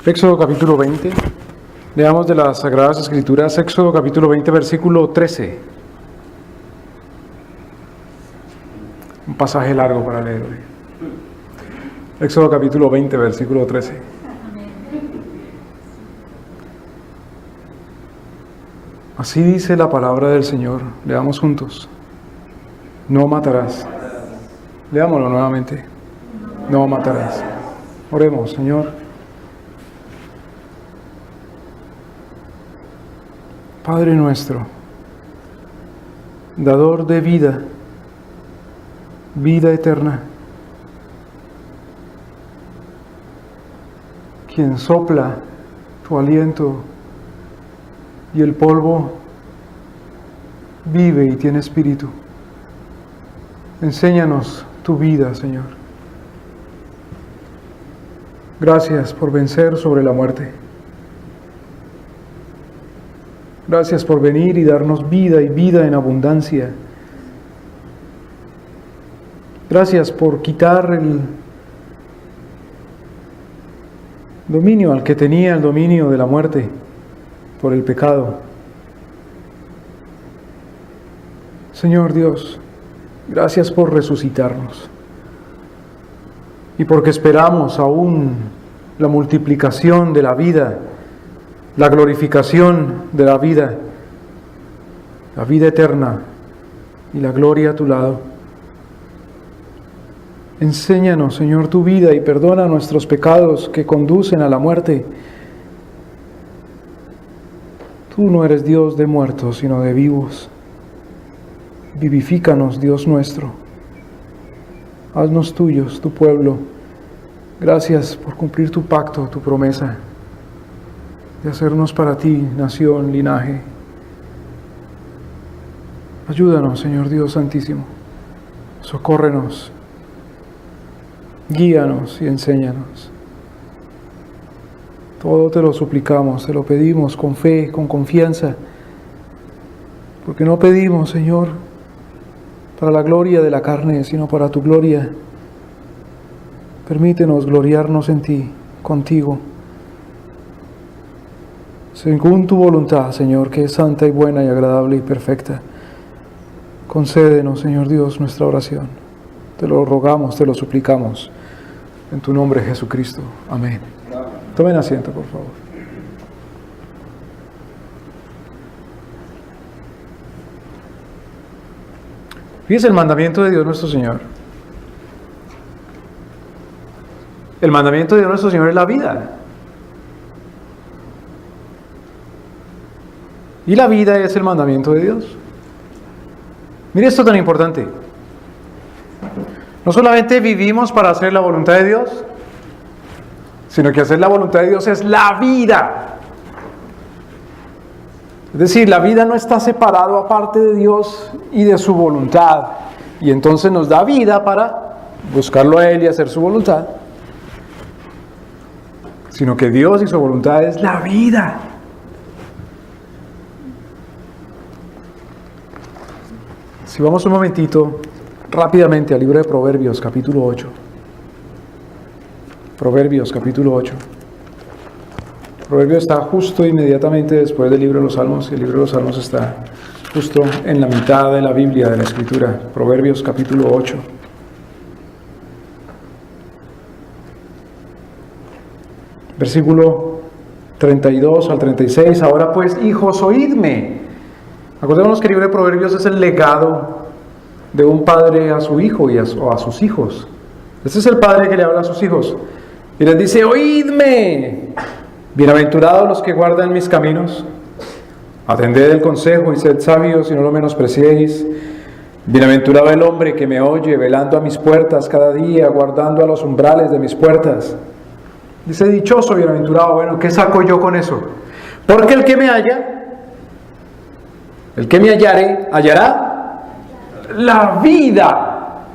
Éxodo capítulo 20. Leamos de las Sagradas Escrituras, Éxodo capítulo 20, versículo 13. Un pasaje largo para leer hoy. Éxodo capítulo 20, versículo 13. Así dice la palabra del Señor. Leamos juntos. No matarás. Leámoslo nuevamente. No matarás. Oremos, Señor. Padre nuestro, dador de vida, vida eterna, quien sopla tu aliento y el polvo vive y tiene espíritu. Enséñanos tu vida, Señor. Gracias por vencer sobre la muerte. Gracias por venir y darnos vida y vida en abundancia. Gracias por quitar el dominio al que tenía el dominio de la muerte por el pecado. Señor Dios, gracias por resucitarnos y porque esperamos aún la multiplicación de la vida, la glorificación de la vida eterna y la gloria a tu lado. Enséñanos, Señor, tu vida y perdona nuestros pecados que conducen a la muerte. Tú no eres Dios de muertos, sino de vivos. Vivifícanos, Dios nuestro. Haznos tuyos, tu pueblo. Gracias por cumplir tu pacto, tu promesa de hacernos para ti nación, linaje. Ayúdanos, Señor Dios Santísimo. Socórrenos. Guíanos y enséñanos. Todo te lo suplicamos, te lo pedimos con fe, con confianza, porque no pedimos, Señor, para la gloria de la carne, sino para tu gloria. Permítenos gloriarnos en ti, contigo, según tu voluntad, Señor, que es santa y buena y agradable y perfecta. Concédenos, Señor Dios, nuestra oración. Te lo rogamos, te lo suplicamos. En tu nombre, Jesucristo. Amén. Tomen asiento, por favor. Fíjese el mandamiento de Dios nuestro Señor. El mandamiento de Dios nuestro Señor es la vida. Y la vida es el mandamiento de Dios. Mire esto tan importante. No solamente vivimos para hacer la voluntad de Dios, sino que hacer la voluntad de Dios es la vida. Es decir, la vida no está separado aparte de Dios y de su voluntad. Y entonces nos da vida para buscarlo a Él y hacer su voluntad. Sino que Dios y su voluntad es la vida. Si vamos un momentito rápidamente al libro de Proverbios, capítulo 8. Proverbios, capítulo 8. Proverbios está justo inmediatamente después del libro de los Salmos, y el libro de los Salmos está justo en la mitad de la Biblia, de la Escritura. Proverbios, capítulo 8. Versículo 32 al 36. Ahora pues, hijos, oídme. Acordémonos que el libro de Proverbios es el legado de un padre a su hijo o a sus hijos. Este es el padre que le habla a sus hijos y les dice: oídme, bienaventurados los que guardan mis caminos, atended el consejo y sed sabios y no lo menospreciéis. Bienaventurado el hombre que me oye, velando a mis puertas cada día, guardando a los umbrales de mis puertas. Dice: dichoso, bienaventurado. Bueno, ¿qué saco yo con eso? Porque el que me halla, el que me hallare, hallará la vida.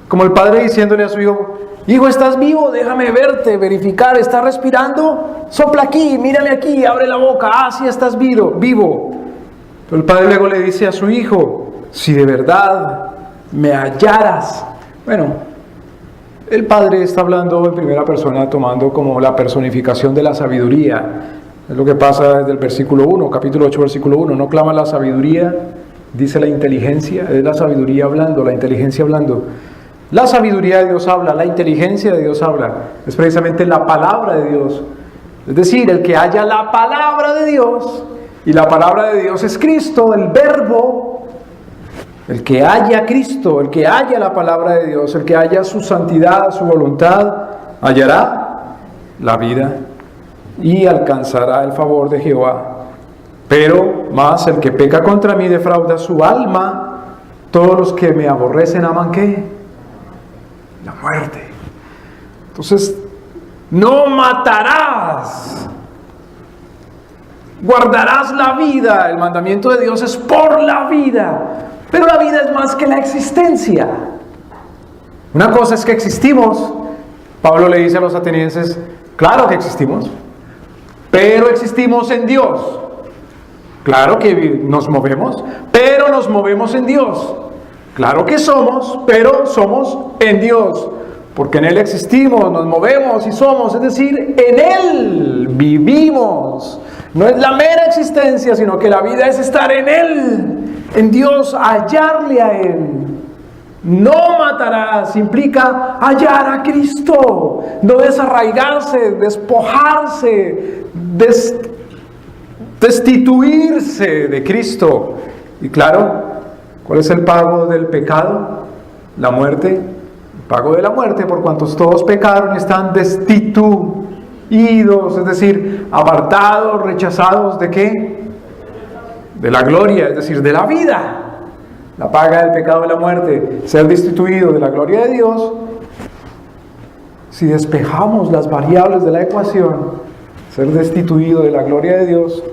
Como el padre diciéndole a su hijo: hijo, ¿estás vivo? Déjame verte, verificar, ¿estás respirando? Sopla aquí, mírame aquí, abre la boca. Ah, sí, estás vivo. Pero el padre luego le dice a su hijo: si de verdad me hallaras. Bueno, El Padre está hablando en primera persona, tomando como la personificación de la sabiduría. Es lo que pasa desde el versículo 1, capítulo 8, versículo 1. No clama la sabiduría, dice la inteligencia. Es la sabiduría hablando, la inteligencia hablando. La sabiduría de Dios habla, la inteligencia de Dios habla. Es precisamente la palabra de Dios. Es decir, el que haya la palabra de Dios, y la palabra de Dios es Cristo, el Verbo. El que haya Cristo, el que haya la palabra de Dios, el que haya su santidad, su voluntad, hallará la vida y alcanzará el favor de Jehová. Pero más el que peca contra mí defrauda su alma. Todos los que me aborrecen aman ¿qué? La muerte. Entonces, no matarás. Guardarás la vida. El mandamiento de Dios es por la vida. Pero la vida es más que la existencia. Una cosa es que existimos. Pablo le dice a los atenienses, claro que existimos, pero existimos en Dios. Claro que nos movemos, pero nos movemos en Dios. Claro que somos, pero somos en Dios. Porque en Él existimos, nos movemos y somos, es decir, en Él vivimos. No es la mera existencia, sino que la vida es estar en Él. En Dios, hallarle a Él. No matarás implica hallar a Cristo, no desarraigarse, despojarse, destituirse de Cristo. Y claro, ¿cuál es el pago del pecado? La muerte. El pago de la muerte, por cuantos todos pecaron y están destituidos, es decir, apartados, rechazados ¿de qué? De la gloria, es decir, de la vida. La paga del pecado de la muerte, ser destituido de la gloria de Dios. Si despejamos las variables de la ecuación, ser destituido de la gloria de Dios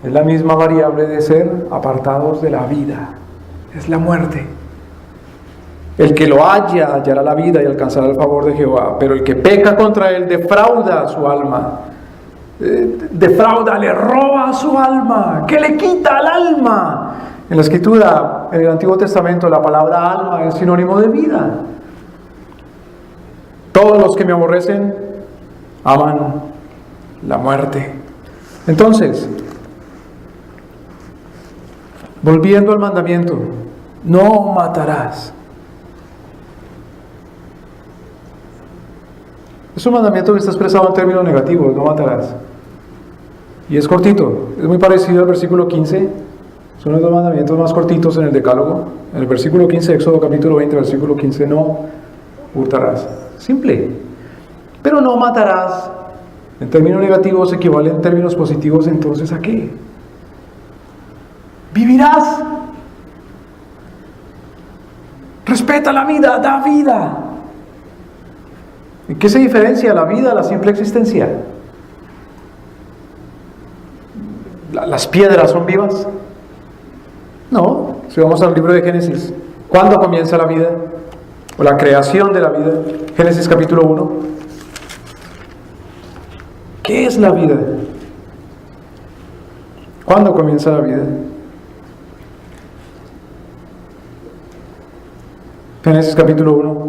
es la misma variable de ser apartados de la vida, es la muerte. El que lo haya, hallará la vida y alcanzará el favor de Jehová, pero el que peca contra él defrauda su alma. Defrauda, le roba su alma, que le quita al alma. En la Escritura, en el Antiguo Testamento, la palabra alma es sinónimo de vida. Todos los que me aborrecen aman la muerte. Entonces, volviendo al mandamiento, no matarás. Es un mandamiento que está expresado en términos negativos, no matarás. Y es cortito, es muy parecido al versículo 15. Son los dos mandamientos más cortitos en el Decálogo. En el versículo 15, Éxodo capítulo 20, versículo 15, no hurtarás. Simple. Pero no matarás, en términos negativos equivale en términos positivos, entonces ¿a qué? Vivirás. Respeta la vida, da vida. ¿En qué se diferencia la vida de la simple existencia? ¿Las piedras son vivas? No. Si vamos al libro de Génesis, ¿cuándo comienza la vida? O la creación de la vida. Génesis capítulo 1. ¿Qué es la vida? ¿Cuándo comienza la vida? Génesis capítulo 1,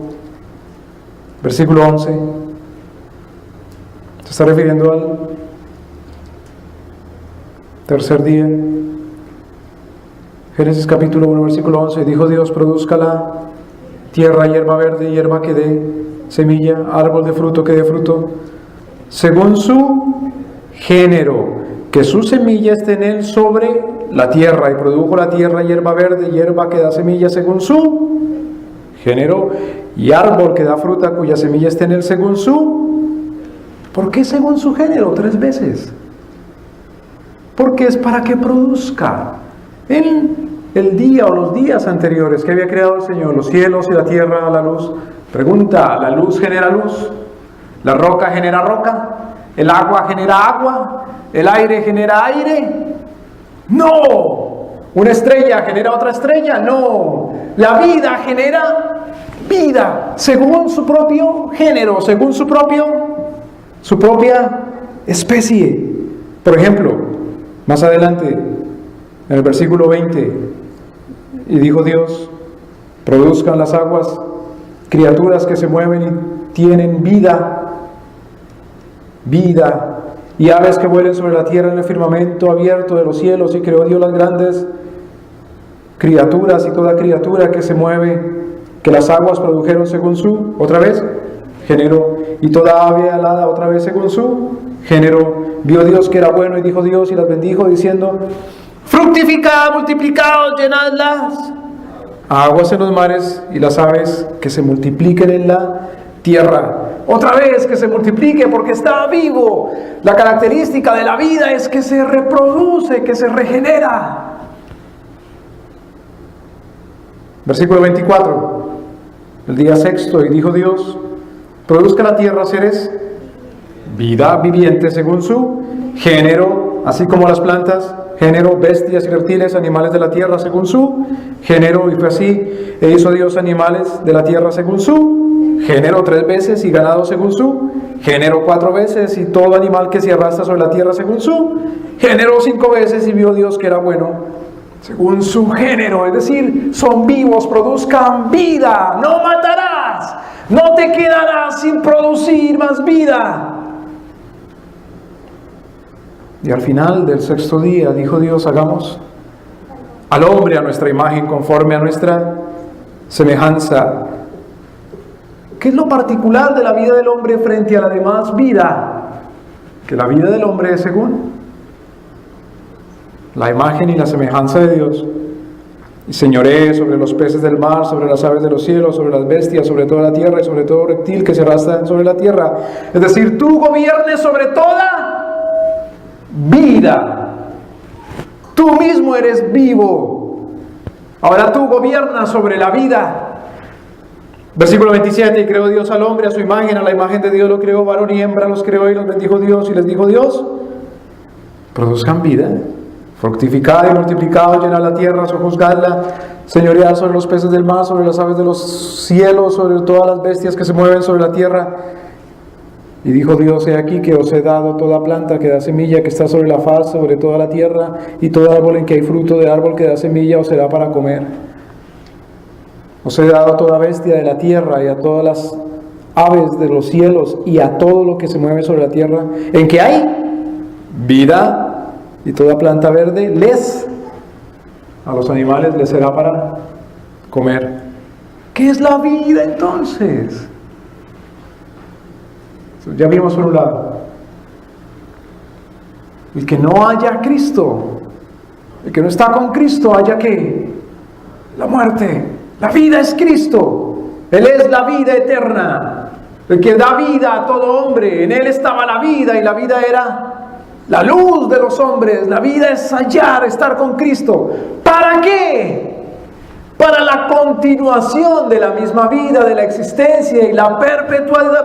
versículo 11. Se está refiriendo al tercer día. Génesis capítulo 1, versículo 11. Dijo Dios, produzca la tierra hierba verde, hierba que dé semilla, árbol de fruto que dé fruto, según su género, que su semilla esté en él sobre la tierra. Y produjo la tierra hierba verde, hierba que da semilla según su género, y árbol que da fruta cuya semilla esté en él según su... ¿Por qué según su género? 3 veces. Porque es para que produzca. En el día o los días anteriores que había creado el Señor, los cielos y la tierra, la luz. Pregunta, ¿la luz genera luz? ¿La roca genera roca? ¿El agua genera agua? ¿El aire genera aire? ¡No! ¿Una estrella genera otra estrella? No. La vida genera vida, según su propio género, según su propia especie. Por ejemplo, más adelante, en el versículo 20, y dijo Dios, produzcan las aguas, criaturas que se mueven y tienen vida, y aves que vuelen sobre la tierra en el firmamento abierto de los cielos, y creó Dios las grandes criaturas y toda criatura que se mueve, que las aguas produjeron según su, otra vez, género, y toda ave alada otra vez según su género. Vio Dios que era bueno, y dijo Dios, y las bendijo, diciendo: fructificad, multiplicaos, llenadlas, aguas en los mares, y las aves que se multipliquen en la tierra. Otra vez que se multiplique, porque está vivo. La característica de la vida es que se reproduce, que se regenera. Versículo 24. El día sexto, y dijo Dios: produzca la tierra seres, vida viviente según su género, así como las plantas, género, bestias y reptiles, animales de la tierra según su género. Y fue así. E hizo Dios animales de la tierra según su género 3 veces, y ganado según su género 4 veces, y todo animal que se arrastra sobre la tierra según su género 5 veces. Y vio Dios que era bueno según su género, es decir, son vivos, produzcan vida, no matarás, no te quedarás sin producir más vida. Y al final del sexto día dijo Dios: hagamos al hombre a nuestra imagen, conforme a nuestra semejanza. ¿Qué es lo particular de la vida del hombre frente a la demás vida? Que la vida del hombre es según la imagen y la semejanza de Dios. Y señoree sobre los peces del mar, sobre las aves de los cielos, sobre las bestias, sobre toda la tierra y sobre todo reptil que se arrastra sobre la tierra. Es decir, tú gobiernes sobre toda vida. Tú mismo eres vivo. Ahora tú gobiernas sobre la vida. Versículo 27. Y creó Dios al hombre a su imagen, a la imagen de Dios lo creó, varón y hembra los creó, y los bendijo Dios, y les dijo Dios: produzcan vida, fructificad y multiplicaos, llenad la tierra, sojuzgadla, señoread sobre los peces del mar, sobre las aves de los cielos, sobre todas las bestias que se mueven sobre la tierra. Y dijo Dios: he aquí que os he dado toda planta que da semilla, que está sobre la faz, sobre toda la tierra, y todo árbol en que hay fruto de árbol que da semilla os será para comer. Os he dado a toda bestia de la tierra, y a todas las aves de los cielos, y a todo lo que se mueve sobre la tierra, en que hay vida, y toda planta verde, a los animales les será para comer. ¿Qué es la vida entonces? Ya vimos por un lado, el que no haya Cristo, el que no está con Cristo, haya ¿qué? La muerte. La vida es Cristo. Él es la vida eterna, el que da vida a todo hombre. En Él estaba la vida, y la vida era la luz de los hombres. La vida es hallar, estar con Cristo. ¿Para qué? Para la continuación de la misma vida, de la existencia y la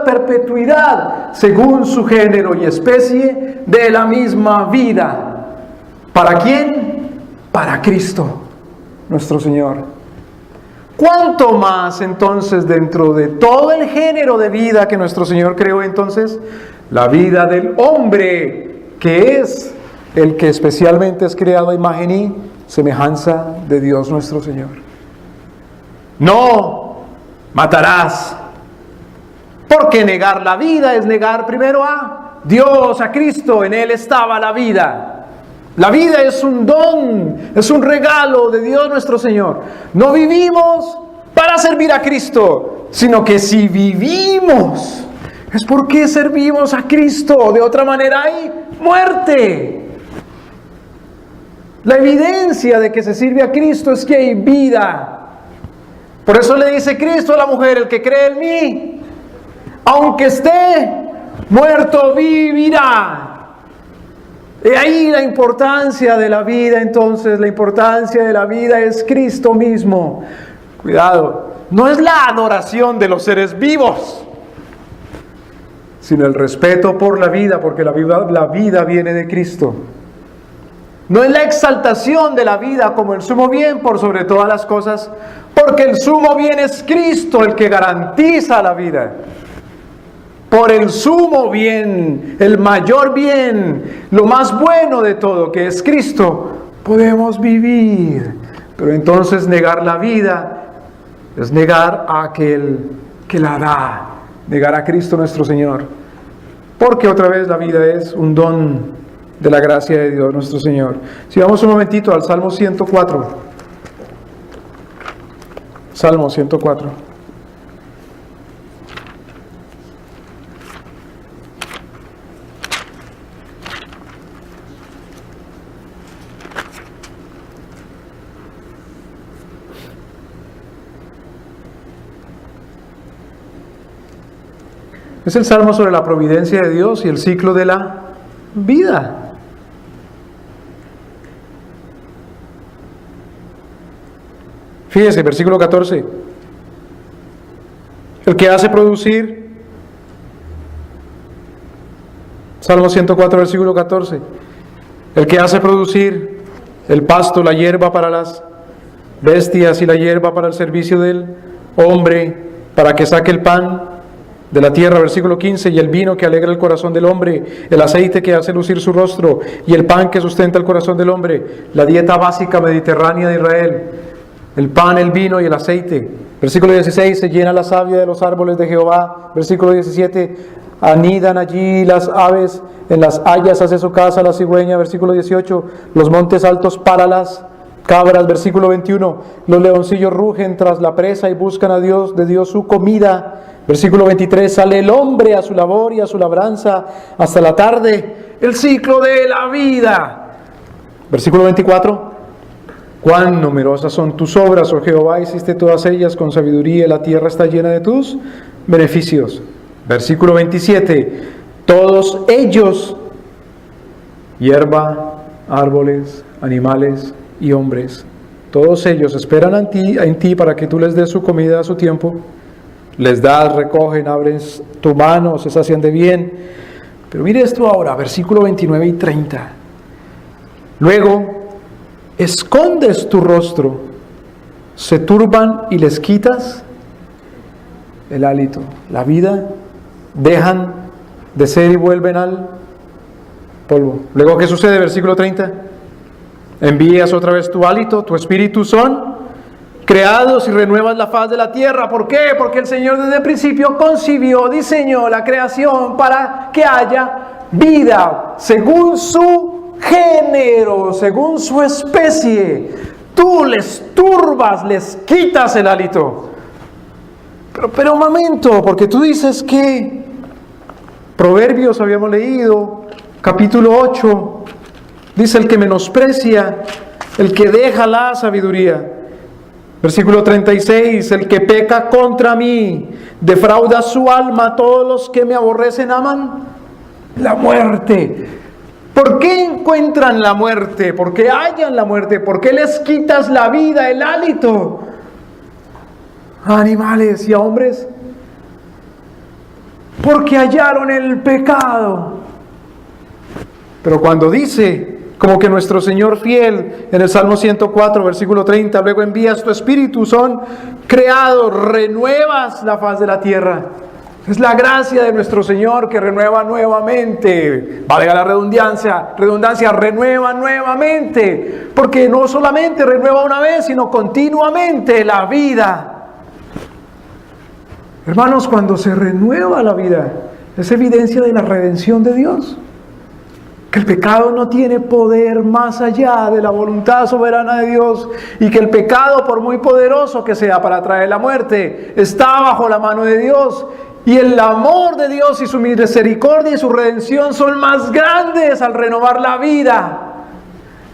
perpetuidad, según su género y especie, de la misma vida. ¿Para quién? Para Cristo, nuestro Señor. ¿Cuánto más entonces dentro de todo el género de vida que nuestro Señor creó entonces? La vida del hombre, que es el que especialmente es creado a imagen y semejanza de Dios nuestro Señor. No matarás, porque negar la vida es negar primero a Dios, a Cristo. En Él estaba la vida. La vida es un don, es un regalo de Dios nuestro Señor. No vivimos para servir a Cristo, sino que si vivimos es porque servimos a Cristo. De otra manera hay muerte. La evidencia de que se sirve a Cristo es que hay vida. Por eso le dice Cristo a la mujer: el que cree en mí, aunque esté muerto, vivirá. Y ahí la importancia de la vida. Entonces la importancia de la vida es Cristo mismo. Cuidado, no es la adoración de los seres vivos, sino el respeto por la vida, porque la vida viene de Cristo. No es la exaltación de la vida como el sumo bien por sobre todas las cosas, porque el sumo bien es Cristo el que garantiza la vida. Por el sumo bien, el mayor bien, lo más bueno de todo, que es Cristo, podemos vivir. Pero entonces negar la vida es negar a aquel que la da, negar a Cristo nuestro Señor. Porque otra vez la vida es un don de la gracia de Dios nuestro Señor. Si vamos un momentito al Salmo 104. Salmo 104. Es el salmo sobre la providencia de Dios y el ciclo de la vida. Fíjese, versículo 14. El que hace producir, Salmo 104, versículo 14. El que hace producir el pasto, la hierba para las bestias y la hierba para el servicio del hombre, para que saque el pan de la tierra, versículo 15, y el vino que alegra el corazón del hombre, el aceite que hace lucir su rostro, y el pan que sustenta el corazón del hombre, la dieta básica mediterránea de Israel, el pan, el vino y el aceite. Versículo 16, se llena la savia de los árboles de Jehová. Versículo 17, anidan allí las aves, en las hayas hace su casa la cigüeña. Versículo 18, los montes altos para las cabras. Versículo 21, los leoncillos rugen tras la presa y buscan a Dios, de Dios su comida. Versículo 23, sale el hombre a su labor y a su labranza hasta la tarde, el ciclo de la vida. Versículo 24, cuán numerosas son tus obras, oh Jehová, hiciste todas ellas con sabiduría, y la tierra está llena de tus beneficios. Versículo 27, todos ellos, hierba, árboles, animales y hombres, todos ellos esperan en ti para que tú les des su comida a su tiempo. Les das, recogen, abres tu mano, se sacian de bien. Pero mire esto ahora, versículo 29 y 30. Luego, escondes tu rostro, se turban y les quitas el hálito, la vida, dejan de ser y vuelven al polvo. Luego, ¿qué sucede? Versículo 30. Envías otra vez tu hálito, tu espíritu son creados y renuevas la faz de la tierra. ¿Por qué? Porque el Señor desde el principio concibió, diseñó la creación para que haya vida según su género, según su especie. Tú les turbas, les quitas el hálito. Pero un momento, porque tú dices que Proverbios habíamos leído, capítulo 8, dice el que menosprecia, el que deja la sabiduría. Versículo 36, el que peca contra mí, defrauda su alma, todos los que me aborrecen aman la muerte. ¿Por qué encuentran la muerte? ¿Por qué hallan la muerte? ¿Por qué les quitas la vida, el hálito a animales y a hombres? Porque hallaron el pecado. Pero cuando dice, como que nuestro Señor fiel, en el Salmo 104, versículo 30, luego envías tu espíritu, son creados, renuevas la faz de la tierra. Es la gracia de nuestro Señor que renueva nuevamente, valga la redundancia, renueva nuevamente, porque no solamente renueva una vez, sino continuamente la vida. Hermanos, cuando se renueva la vida, es evidencia de la redención de Dios. Que el pecado no tiene poder más allá de la voluntad soberana de Dios, y que el pecado, por muy poderoso que sea para traer la muerte, está bajo la mano de Dios, y el amor de Dios y su misericordia y su redención son más grandes al renovar la vida.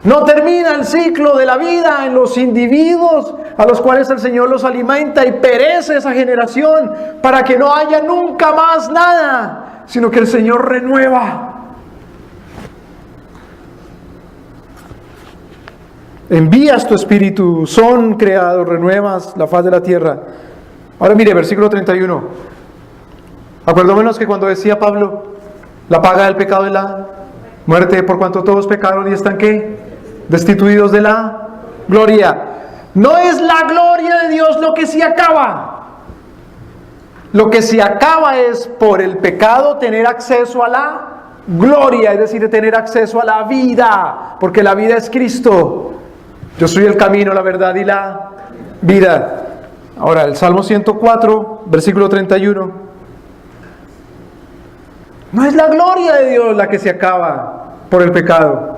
No termina el ciclo de la vida en los individuos a los cuales el Señor los alimenta y perece esa generación para que no haya nunca más nada, sino que el Señor renueva. Envías tu espíritu, son creados, renuevas la faz de la tierra. Ahora mire, versículo 31. Acordémonos que cuando decía Pablo, la paga del pecado es la muerte, por cuanto todos pecaron y están ¿qué? Destituidos de la gloria. No es la gloria de Dios lo que se acaba. Lo que se acaba es por el pecado tener acceso a la gloria, es decir, tener acceso a la vida, porque la vida es Cristo. Yo soy el camino, la verdad y la vida. Ahora, el Salmo 104, versículo 31. No es la gloria de Dios la que se acaba por el pecado.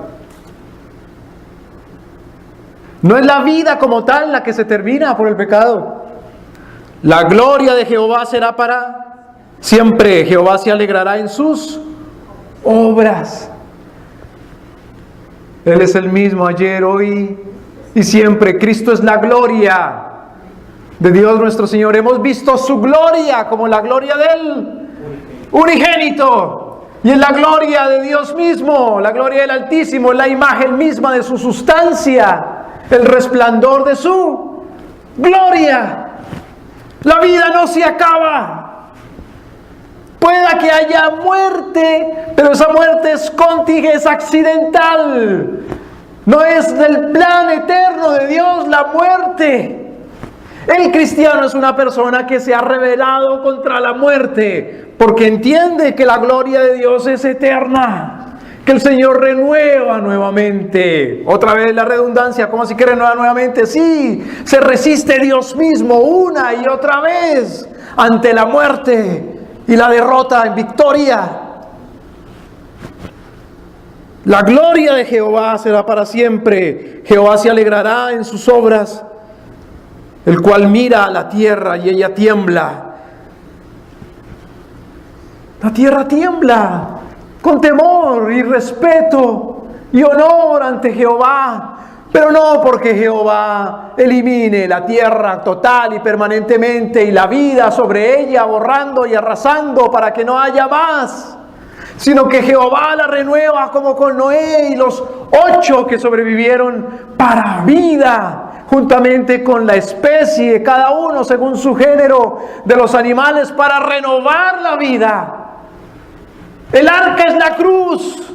No es la vida como tal la que se termina por el pecado. La gloria de Jehová será para siempre. Jehová se alegrará en sus obras. Él es el mismo ayer, hoy y siempre. Cristo es la gloria de Dios nuestro Señor. Hemos visto su gloria como la gloria del unigénito. Y es la gloria de Dios mismo, la gloria del Altísimo, la imagen misma de su sustancia, el resplandor de su gloria. La vida no se acaba. Pueda que haya muerte, pero esa muerte es contingente, es accidental. No es del plan eterno de Dios la muerte. El cristiano es una persona que se ha rebelado contra la muerte, porque entiende que la gloria de Dios es eterna, que el Señor renueva nuevamente. Otra vez la redundancia, ¿cómo así que renueva nuevamente? Sí, se resiste Dios mismo una y otra vez ante la muerte y la derrota en victoria. La gloria de Jehová será para siempre. Jehová se alegrará en sus obras, el cual mira a la tierra y ella tiembla. La tierra tiembla con temor y respeto y honor ante Jehová, pero no porque Jehová elimine la tierra total y permanentemente y la vida sobre ella, borrando y arrasando para que no haya más, sino que Jehová la renueva como con Noé y los 8 que sobrevivieron para vida, juntamente con la especie, cada uno según su género de los animales, para renovar la vida. El arca es la cruz,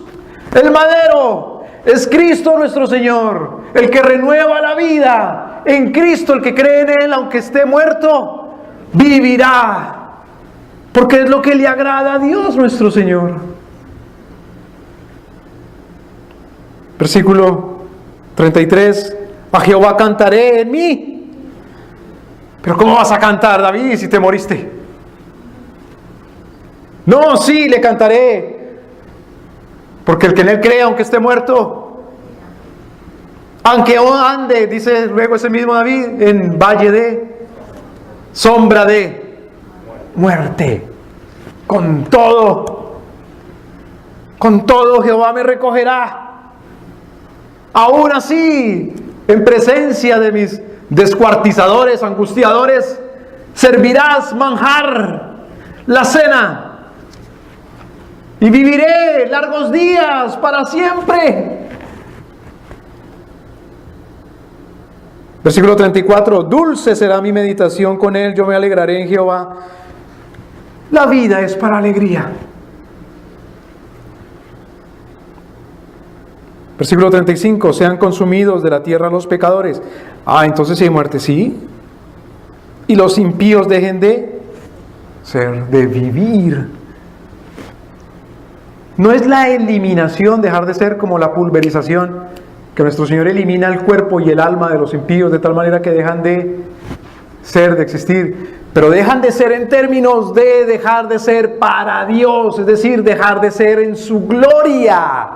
el madero es Cristo nuestro Señor, el que renueva la vida. En Cristo, el que cree en Él, aunque esté muerto, vivirá, porque es lo que le agrada a Dios nuestro Señor. Versículo 33, a Jehová cantaré en mí. Pero ¿cómo vas a cantar, David, si te moriste? No, sí, le cantaré, porque el que en Él cree, aunque esté muerto, aunque ande, dice luego ese mismo David, en valle de sombra de muerte, con todo Jehová me recogerá. Aún así, en presencia de mis descuartizadores, angustiadores, servirás manjar, la cena, y viviré largos días para siempre. Versículo 34, dulce será mi meditación con Él, yo me alegraré en Jehová. La vida es para alegría. Versículo 35, sean consumidos de la tierra los pecadores. Entonces si hay muerte, sí. Y los impíos dejen de ser, de vivir. No es la eliminación, dejar de ser, como la pulverización, que nuestro Señor elimina el cuerpo y el alma de los impíos de tal manera que dejan de ser, de existir, pero dejan de ser en términos de dejar de ser para Dios, es decir, dejar de ser en su gloria,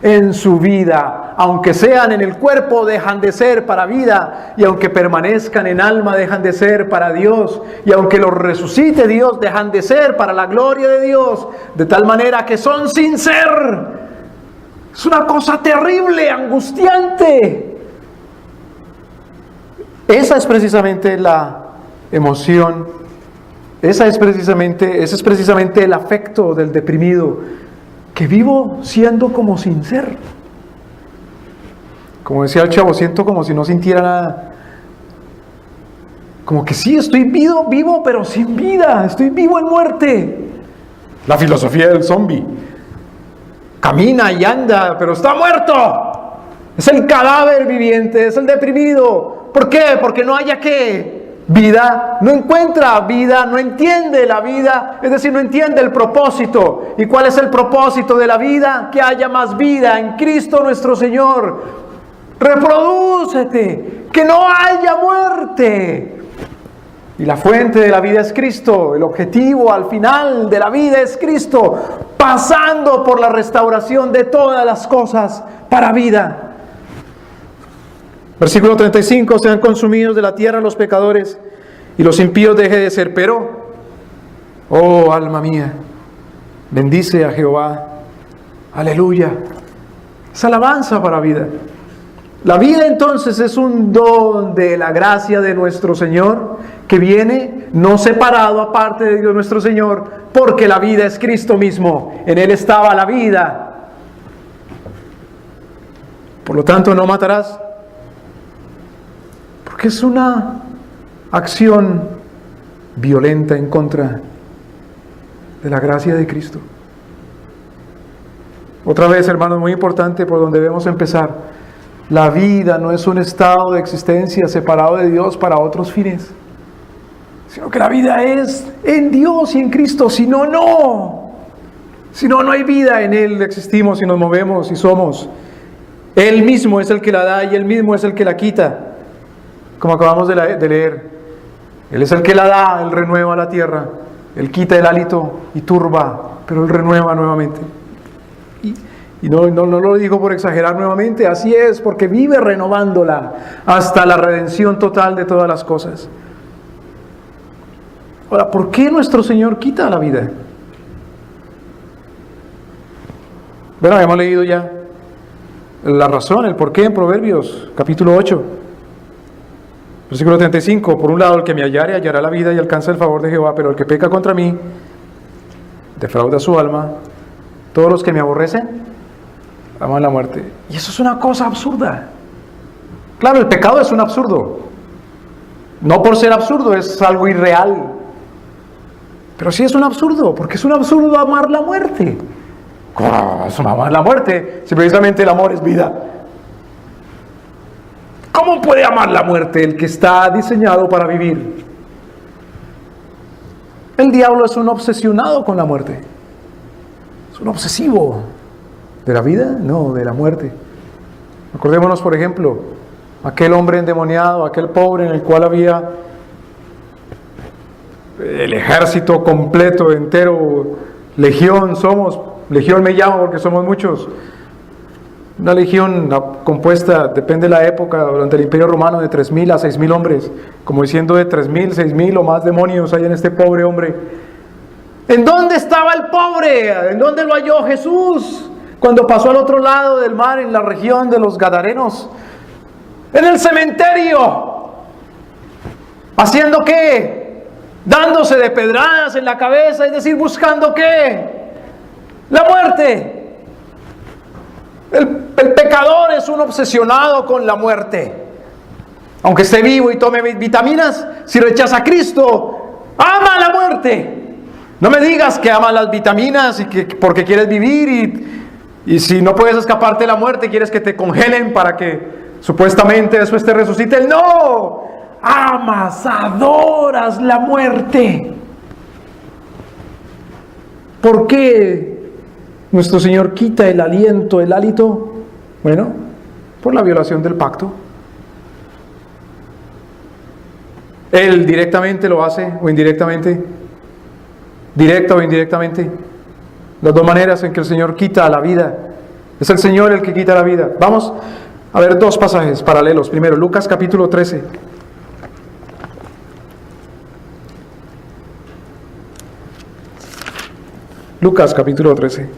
en su vida. Aunque sean en el cuerpo, dejan de ser para vida, y aunque permanezcan en alma, dejan de ser para Dios, y aunque los resucite Dios, dejan de ser para la gloria de Dios, de tal manera que son sin ser. Es una cosa terrible, angustiante. Esa es precisamente la emoción, ese es precisamente el afecto del deprimido, que vivo siendo como sin ser. Como decía el chavo, siento como si no sintiera nada. Como que sí, estoy vivo, pero sin vida. Estoy vivo en muerte. La filosofía del zombie. Camina y anda, pero está muerto. Es el cadáver viviente, es el deprimido. ¿Por qué? Porque no haya vida, no encuentra vida, no entiende la vida, es decir, no entiende el propósito. ¿Y cuál es el propósito de la vida? Que haya más vida en Cristo nuestro Señor. Reprodúcete, que no haya muerte. Y la fuente de la vida es Cristo. El objetivo al final de la vida es Cristo, pasando por la restauración de todas las cosas para vida. Versículo 35, sean consumidos de la tierra los pecadores y los impíos deje de ser. Pero, oh alma mía, bendice a Jehová. Aleluya. Es alabanza para vida. La vida entonces es un don de la gracia de nuestro Señor que viene no separado aparte de Dios nuestro Señor, porque la vida es Cristo mismo. En Él estaba la vida. Por lo tanto, no matarás. Porque es una acción violenta en contra de la gracia de Cristo. Otra vez, hermanos, muy importante por donde debemos empezar. La vida no es un estado de existencia separado de Dios para otros fines, sino que la vida es en Dios y en Cristo. Si no, no. Si no, no hay vida. En Él existimos y nos movemos y somos. Él mismo es el que la da y Él mismo es el que la quita. Como acabamos de leer, Él es el que la da, Él renueva la tierra, Él quita el hálito y turba, pero Él renueva nuevamente. Y no lo digo por exagerar nuevamente, así es, porque vive renovándola hasta la redención total de todas las cosas. Ahora, ¿por qué nuestro Señor quita la vida? Bueno, hemos leído ya la razón, el por qué en Proverbios, capítulo 8. Versículo 35, por un lado, el que me hallare hallará la vida y alcanza el favor de Jehová, pero el que peca contra mí, defrauda su alma. Todos los que me aborrecen, aman la muerte. Y eso es una cosa absurda. Claro, el pecado es un absurdo. No por ser absurdo, es algo irreal. Pero sí es un absurdo, porque es un absurdo amar la muerte. ¿Cómo es amar la muerte? Si precisamente el amor es vida. ¿Cómo puede amar la muerte el que está diseñado para vivir? El diablo es un obsesionado con la muerte. Es un obsesivo. ¿De la vida? No, de la muerte. Acordémonos, por ejemplo, aquel hombre endemoniado, aquel pobre en el cual había el ejército completo, entero, legión somos, legión me llamo porque somos muchos. Una legión compuesta, depende de la época, durante el Imperio Romano, de 3.000 a 6.000 hombres, como diciendo de 3.000, 6.000 o más demonios hay en este pobre hombre. ¿En dónde estaba el pobre? ¿En dónde lo halló Jesús? Cuando pasó al otro lado del mar, en la región de los Gadarenos. En el cementerio. ¿Haciendo qué? Dándose de pedradas en la cabeza, es decir, buscando qué? La muerte. El pecador es un obsesionado con la muerte. Aunque esté vivo y tome vitaminas, si rechaza a Cristo, ama la muerte. No me digas que amas las vitaminas y que porque quieres vivir y si no puedes escaparte de la muerte, quieres que te congelen para que supuestamente después te resuciten. No, amas, adoras la muerte. ¿Por qué nuestro Señor quita el aliento, el hálito? Bueno, por la violación del pacto. Él directamente lo hace o indirectamente, directa o indirectamente. Las dos maneras en que el Señor quita la vida. Es el Señor el que quita la vida. Vamos a ver dos pasajes paralelos. Primero, Lucas capítulo 13. Lucas capítulo 13.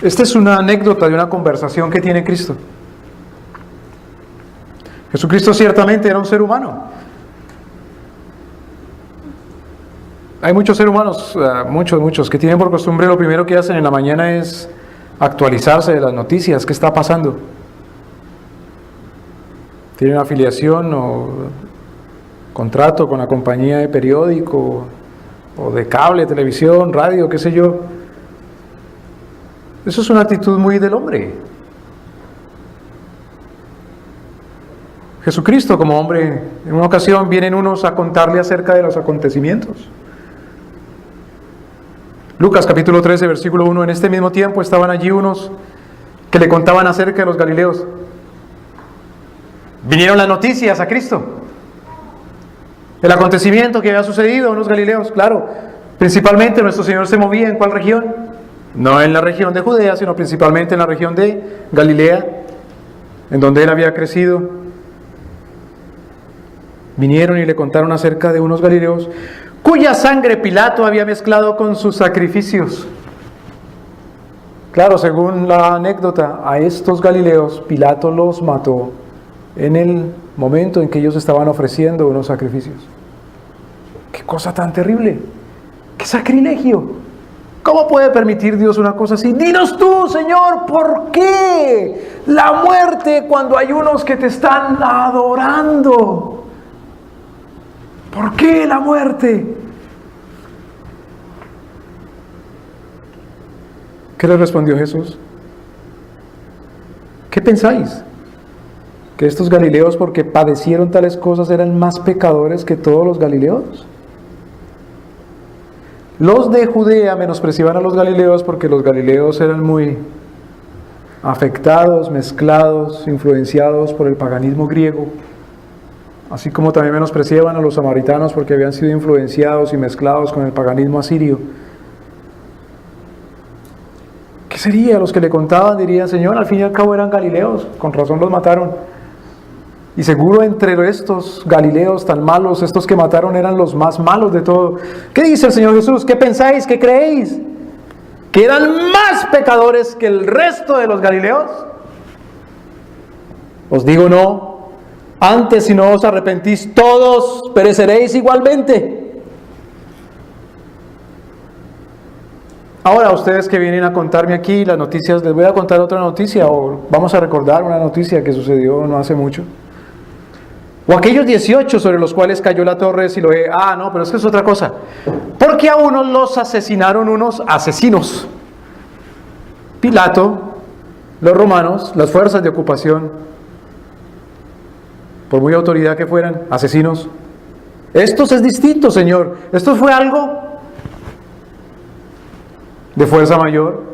Esta es una anécdota de una conversación que tiene Cristo. Jesucristo ciertamente era un ser humano. Hay muchos seres humanos, muchos, que tienen por costumbre lo primero que hacen en la mañana es actualizarse de las noticias, qué está pasando. Tienen afiliación o contrato con la compañía de periódico o de cable, televisión, radio, qué sé yo. Eso es una actitud muy del hombre. Jesucristo como hombre, en una ocasión vienen unos a contarle acerca de los acontecimientos. Lucas capítulo 13, versículo 1. En este mismo tiempo estaban allí unos que le contaban acerca de los Galileos. Vinieron las noticias a Cristo. El acontecimiento que había sucedido a unos Galileos, claro. Principalmente nuestro Señor se movía ¿en cuál región? No en la región de Judea, sino principalmente en la región de Galilea, en donde Él había crecido. Vinieron y le contaron acerca de unos Galileos cuya sangre Pilato había mezclado con sus sacrificios. Claro, según la anécdota, a estos Galileos Pilato los mató en el momento en que ellos estaban ofreciendo unos sacrificios. ¡Qué cosa tan terrible! ¡Qué sacrilegio! ¿Cómo puede permitir Dios una cosa así? Dinos tú, Señor, ¿por qué la muerte cuando hay unos que te están adorando? ¿Por qué la muerte? ¿Qué le respondió Jesús? ¿Qué pensáis? ¿Que estos Galileos, porque padecieron tales cosas, eran más pecadores que todos los Galileos? Los de Judea menospreciaban a los Galileos porque los Galileos eran muy afectados, mezclados, influenciados por el paganismo griego, así como también menospreciaban a los samaritanos porque habían sido influenciados y mezclados con el paganismo asirio. ¿Qué sería? Los que le contaban dirían: Señor, al fin y al cabo eran Galileos, con razón los mataron. Y seguro entre estos Galileos tan malos, estos que mataron eran los más malos de todo. ¿Qué dice el Señor Jesús? ¿Qué pensáis? ¿Qué creéis? ¿Que eran más pecadores que el resto de los Galileos? Os digo no. Antes, si no os arrepentís, todos pereceréis igualmente. Ahora, ustedes que vienen a contarme aquí las noticias, les voy a contar otra noticia, o vamos a recordar una noticia que sucedió no hace mucho. O aquellos 18 sobre los cuales cayó la torre de Siloé. Ah, no, pero es que es otra cosa. Porque a unos los asesinaron unos asesinos. Pilato, los romanos, las fuerzas de ocupación, por muy autoridad que fueran, asesinos. Estos es distinto, Señor. Esto fue algo de fuerza mayor.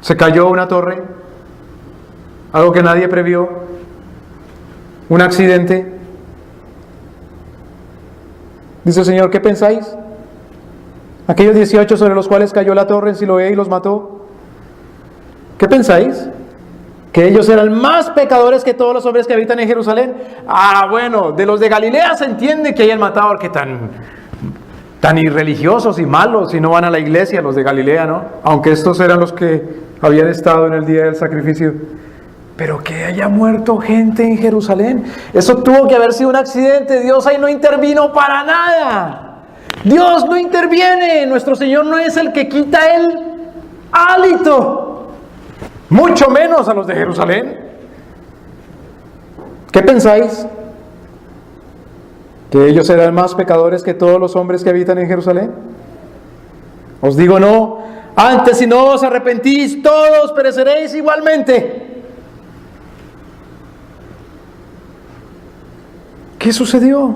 Se cayó una torre, algo que nadie previó. Un accidente. Dice el Señor: ¿qué pensáis? Aquellos 18 sobre los cuales cayó la torre en Siloé y los mató. ¿Qué pensáis? ¿Que ellos eran más pecadores que todos los hombres que habitan en Jerusalén? Ah, bueno, de los de Galilea se entiende que hayan matado, porque tan irreligiosos y malos y no van a la iglesia los de Galilea, ¿no? Aunque estos eran los que habían estado en el día del sacrificio. Pero que haya muerto gente en Jerusalén, eso tuvo que haber sido un accidente. Dios ahí no intervino para nada. Dios no interviene. Nuestro Señor no es el que quita el hálito, mucho menos a los de Jerusalén. ¿Qué pensáis? ¿Que ellos eran más pecadores que todos los hombres que habitan en Jerusalén? Os digo no. Antes, si no os arrepentís, todos pereceréis igualmente. ¿Qué sucedió?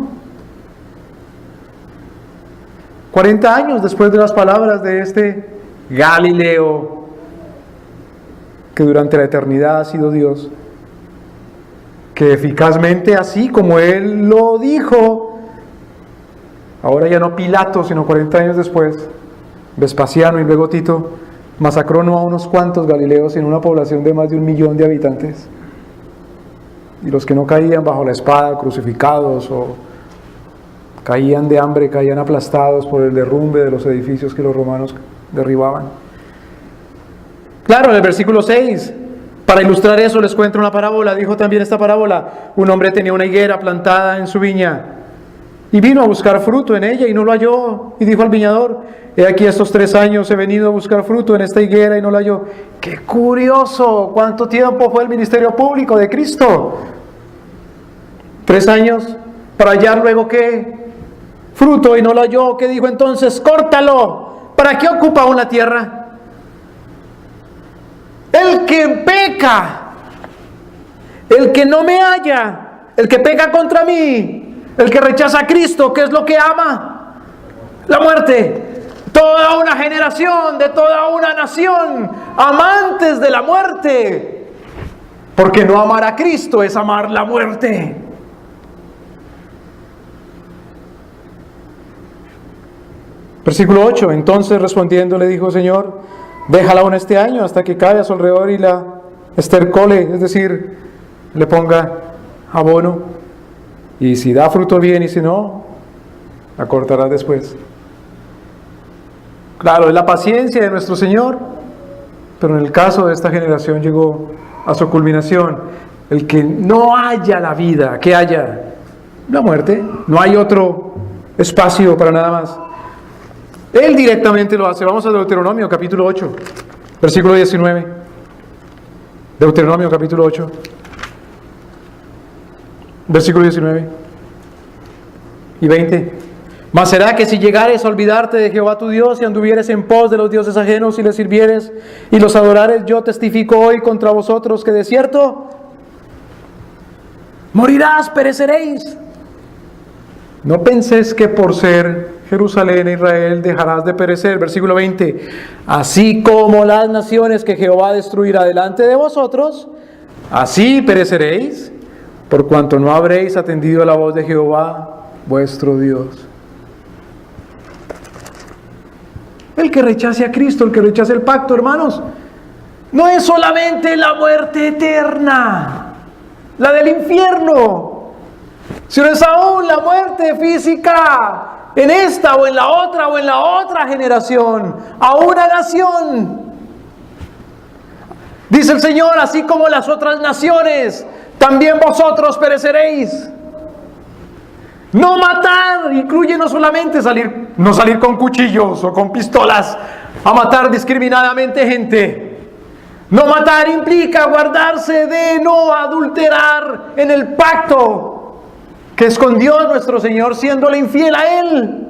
40 años después de las palabras de este Galileo, que durante la eternidad ha sido Dios, que eficazmente, así como Él lo dijo, ahora ya no Pilato, sino 40 años después, Vespasiano y luego Tito, masacró no a unos cuantos Galileos, sino una población de más de 1 millón de habitantes. Y los que no caían bajo la espada, crucificados, o caían de hambre, caían aplastados por el derrumbe de los edificios que los romanos derribaban. Claro, en el versículo 6, para ilustrar eso les cuento una parábola. Dijo también esta parábola: un hombre tenía una higuera plantada en su viña y vino a buscar fruto en ella y no lo halló, y dijo al viñador: he aquí estos 3 años he venido a buscar fruto en esta higuera y no la halló. ¡Qué curioso! ¿Cuánto tiempo fue el ministerio público de Cristo? 3 años para hallar luego ¿qué? Fruto, y no lo halló. ¿Qué dijo entonces? ¡Córtalo! ¿Para qué ocupa aún la tierra? El que peca, el que no me halla, el que peca contra mí, el que rechaza a Cristo, ¿qué es lo que ama? La muerte. Toda una generación de toda una nación, amantes de la muerte. Porque no amar a Cristo es amar la muerte. Versículo 8. Entonces respondiendo le dijo: Señor, déjala aún este año hasta que cae a su alrededor y la estercole, es decir, le ponga abono. Y si da fruto bien, y si no, la cortará después. Claro, es la paciencia de nuestro Señor, pero en el caso de esta generación llegó a su culminación. El que no haya la vida, que haya la muerte, no hay otro espacio para nada más. Él directamente lo hace. Vamos a Deuteronomio capítulo 8, versículo 19. Deuteronomio capítulo 8, versículo 19 y 20. Mas será que si llegares a olvidarte de Jehová tu Dios y anduvieres en pos de los dioses ajenos y les sirvieres y los adorares, yo testifico hoy contra vosotros que de cierto morirás, pereceréis. No penséis que por ser Jerusalén e Israel dejarás de perecer. Versículo 20. Así como las naciones que Jehová destruirá delante de vosotros, así pereceréis, por cuanto no habréis atendido a la voz de Jehová vuestro Dios. El que rechace a Cristo, el que rechace el pacto, hermanos, no es solamente la muerte eterna, la del infierno, sino es aún la muerte física en esta o en la otra generación, a una nación. Dice el Señor: así como las otras naciones, también vosotros pereceréis. No matar incluye no solamente no salir con cuchillos o con pistolas a matar discriminadamente gente. No matar implica guardarse de no adulterar en el pacto que escondió nuestro Señor siéndole infiel a Él.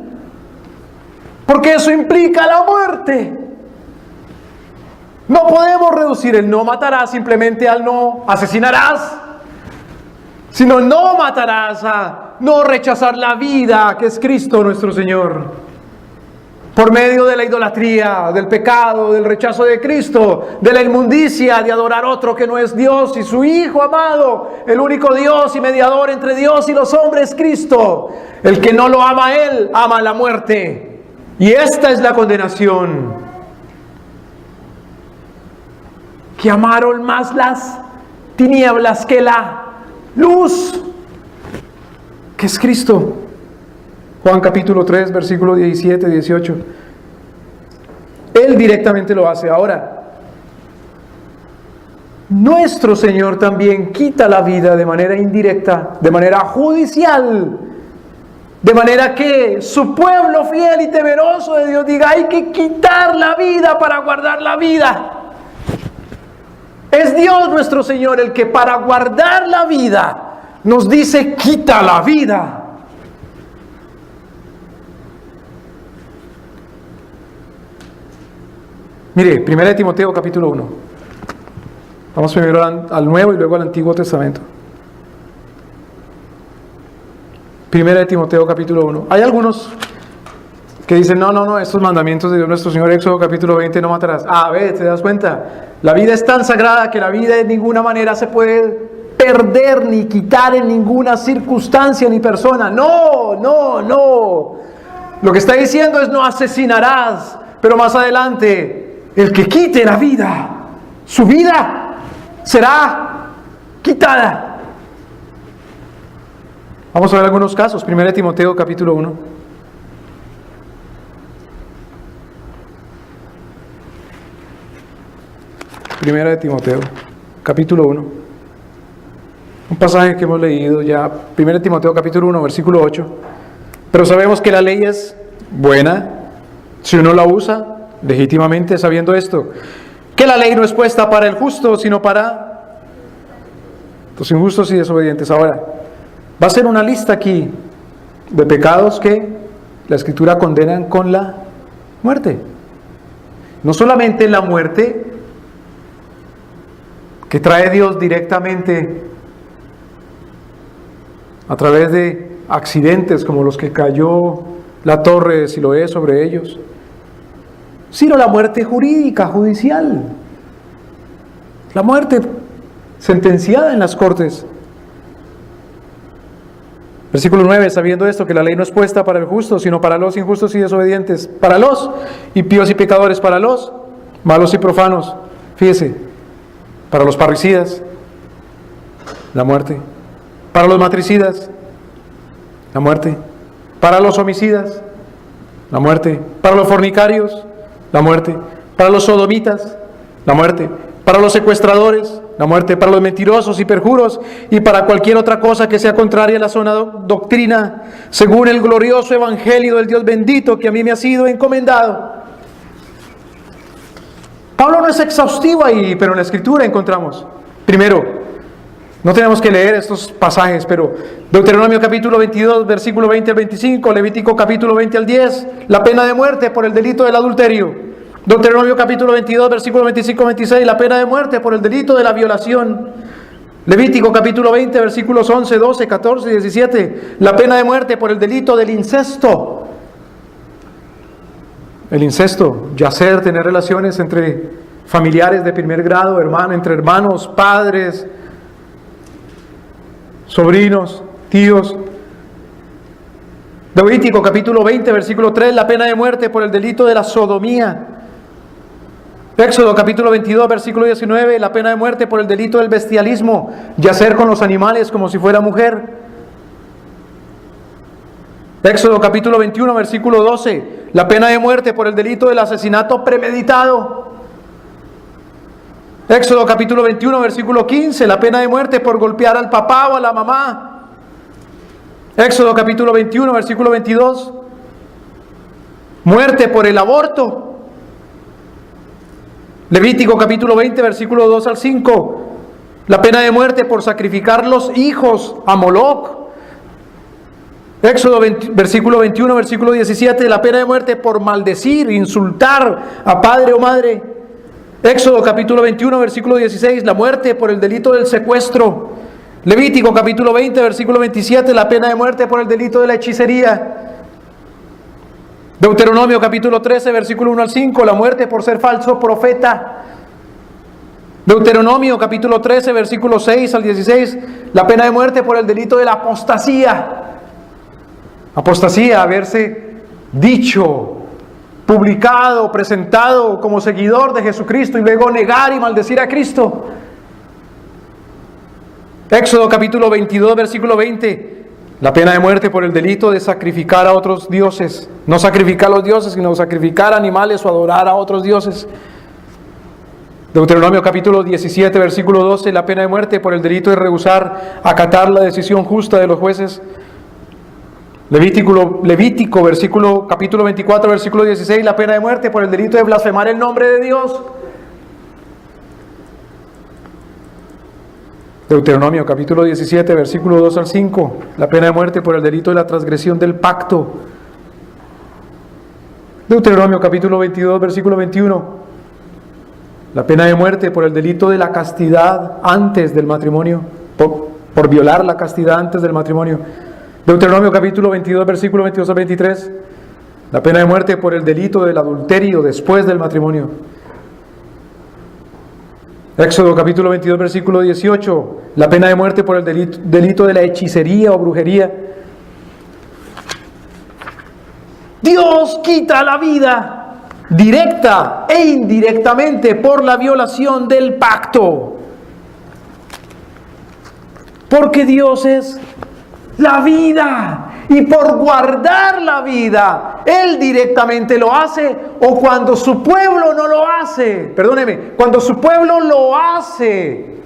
Porque eso implica la muerte. No podemos reducir el no matarás simplemente al no asesinarás, sino no matarás a no rechazar la vida que es Cristo nuestro Señor. Por medio de la idolatría, del pecado, del rechazo de Cristo, de la inmundicia de adorar otro que no es Dios y su Hijo amado, el único Dios y mediador entre Dios y los hombres, Cristo. El que no lo ama a Él, ama la muerte. Y esta es la condenación. Que amaron más las tinieblas que la luz, que es Cristo. Juan capítulo 3, versículo 17, 18. Él directamente lo hace. Ahora, nuestro Señor también quita la vida de manera indirecta, de manera judicial, de manera que su pueblo fiel y temeroso de Dios diga: hay que quitar la vida para guardar la vida. Es Dios nuestro Señor el que para guardar la vida nos dice: quita la vida. Mire, 1 Timoteo capítulo 1. Vamos primero al Nuevo y luego al Antiguo Testamento. 1 Timoteo capítulo 1. Hay algunos que dicen: no, estos mandamientos de Dios nuestro Señor, Éxodo capítulo 20, no matarás. ¿Te das cuenta? La vida es tan sagrada que la vida de ninguna manera se puede perder ni quitar en ninguna circunstancia ni persona. No. Lo que está diciendo es: no asesinarás. Pero más adelante, el que quite la vida, su vida será quitada. Vamos a ver algunos casos. 1 Timoteo capítulo 1. Primera de Timoteo capítulo 1. Un pasaje que hemos leído ya. 1 Timoteo capítulo 1, versículo 8. Pero sabemos que la ley es buena si uno la usa legítimamente, sabiendo esto, que la ley no es puesta para el justo, sino para los injustos y desobedientes. Ahora, va a ser una lista aquí de pecados que la Escritura condenan con la muerte. No solamente la muerte que trae Dios directamente a través de accidentes como los que cayó la torre de Siloé sobre ellos, sino la muerte jurídica, judicial. La muerte sentenciada en las cortes. Versículo 9, sabiendo esto, que la ley no es puesta para el justo, sino para los injustos y desobedientes, para los impíos y pecadores, para los malos y profanos. Fíjese, para los parricidas, la muerte. Para los matricidas, la muerte. Para los homicidas, la muerte. Para los fornicarios, la muerte. Para los sodomitas, la muerte. Para los secuestradores, la muerte. Para los mentirosos y perjuros, y para cualquier otra cosa que sea contraria a la sana doctrina, según el glorioso evangelio del Dios bendito que a mí me ha sido encomendado. Pablo no es exhaustivo ahí, pero en la Escritura encontramos, primero, no tenemos que leer estos pasajes, pero Deuteronomio capítulo 22, versículo 20 al 25, Levítico capítulo 20 al 10, la pena de muerte por el delito del adulterio. Deuteronomio capítulo 22, versículo 25 al 26, la pena de muerte por el delito de la violación. Levítico capítulo 20, versículos 11, 12, 14 y 17, la pena de muerte por el delito del incesto. El incesto, yacer, tener relaciones entre familiares de primer grado, entre hermanos, padres, sobrinos, tíos. Levítico capítulo 20, versículo 3, la pena de muerte por el delito de la sodomía. Éxodo capítulo 22, versículo 19, la pena de muerte por el delito del bestialismo, yacer con los animales como si fuera mujer. Éxodo capítulo 21, versículo 12, la pena de muerte por el delito del asesinato premeditado. Éxodo capítulo 21, versículo 15, la pena de muerte por golpear al papá o a la mamá. Éxodo capítulo 21, versículo 22, muerte por el aborto. Levítico capítulo 20, versículo 2 al 5, la pena de muerte por sacrificar los hijos a Moloc. Éxodo versículo 21, versículo 17, la pena de muerte por maldecir, insultar a padre o madre. Éxodo capítulo 21, versículo 16, la muerte por el delito del secuestro. Levítico capítulo 20, versículo 27, la pena de muerte por el delito de la hechicería. Deuteronomio capítulo 13, versículo 1 al 5, la muerte por ser falso profeta. Deuteronomio capítulo 13, versículo 6 al 16, la pena de muerte por el delito de la apostasía. Apostasía, haberse dicho, publicado, presentado como seguidor de Jesucristo y luego negar y maldecir a Cristo. Éxodo capítulo 22, versículo 20, la pena de muerte por el delito de sacrificar a otros dioses. No sacrificar a los dioses, sino sacrificar animales o adorar a otros dioses. Deuteronomio capítulo 17, versículo 12, la pena de muerte por el delito de rehusar acatar la decisión justa de los jueces. Levítico capítulo 24, versículo 16, la pena de muerte por el delito de blasfemar el nombre de Dios. Deuteronomio capítulo 17, versículo 2 al 5, la pena de muerte por el delito de la transgresión del pacto. Deuteronomio capítulo 22, versículo 21, la pena de muerte por el delito de la castidad antes del matrimonio, por violar la castidad antes del matrimonio. Deuteronomio capítulo 22, versículo 22 al 23, la pena de muerte por el delito del adulterio después del matrimonio. Éxodo capítulo 22, versículo 18, la pena de muerte por el delito de la hechicería o brujería. Dios quita la vida directa e indirectamente por la violación del pacto. Porque Dios es la vida, y por guardar la vida, Él directamente lo hace, o cuando su pueblo no lo hace, perdóneme, cuando su pueblo lo hace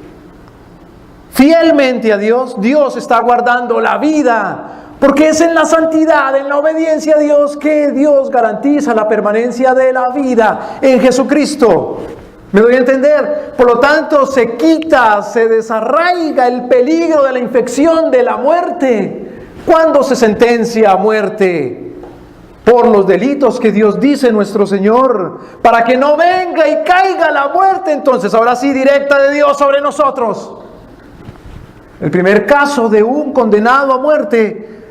fielmente a Dios, Dios está guardando la vida, porque es en la santidad, en la obediencia a Dios, que Dios garantiza la permanencia de la vida en Jesucristo. ¿Me doy a entender? Por lo tanto, se quita, se desarraiga el peligro de la infección de la muerte cuando se sentencia a muerte por los delitos que Dios dice nuestro Señor, para que no venga y caiga la muerte, entonces, ahora sí, directa de Dios sobre nosotros. El primer caso de un condenado a muerte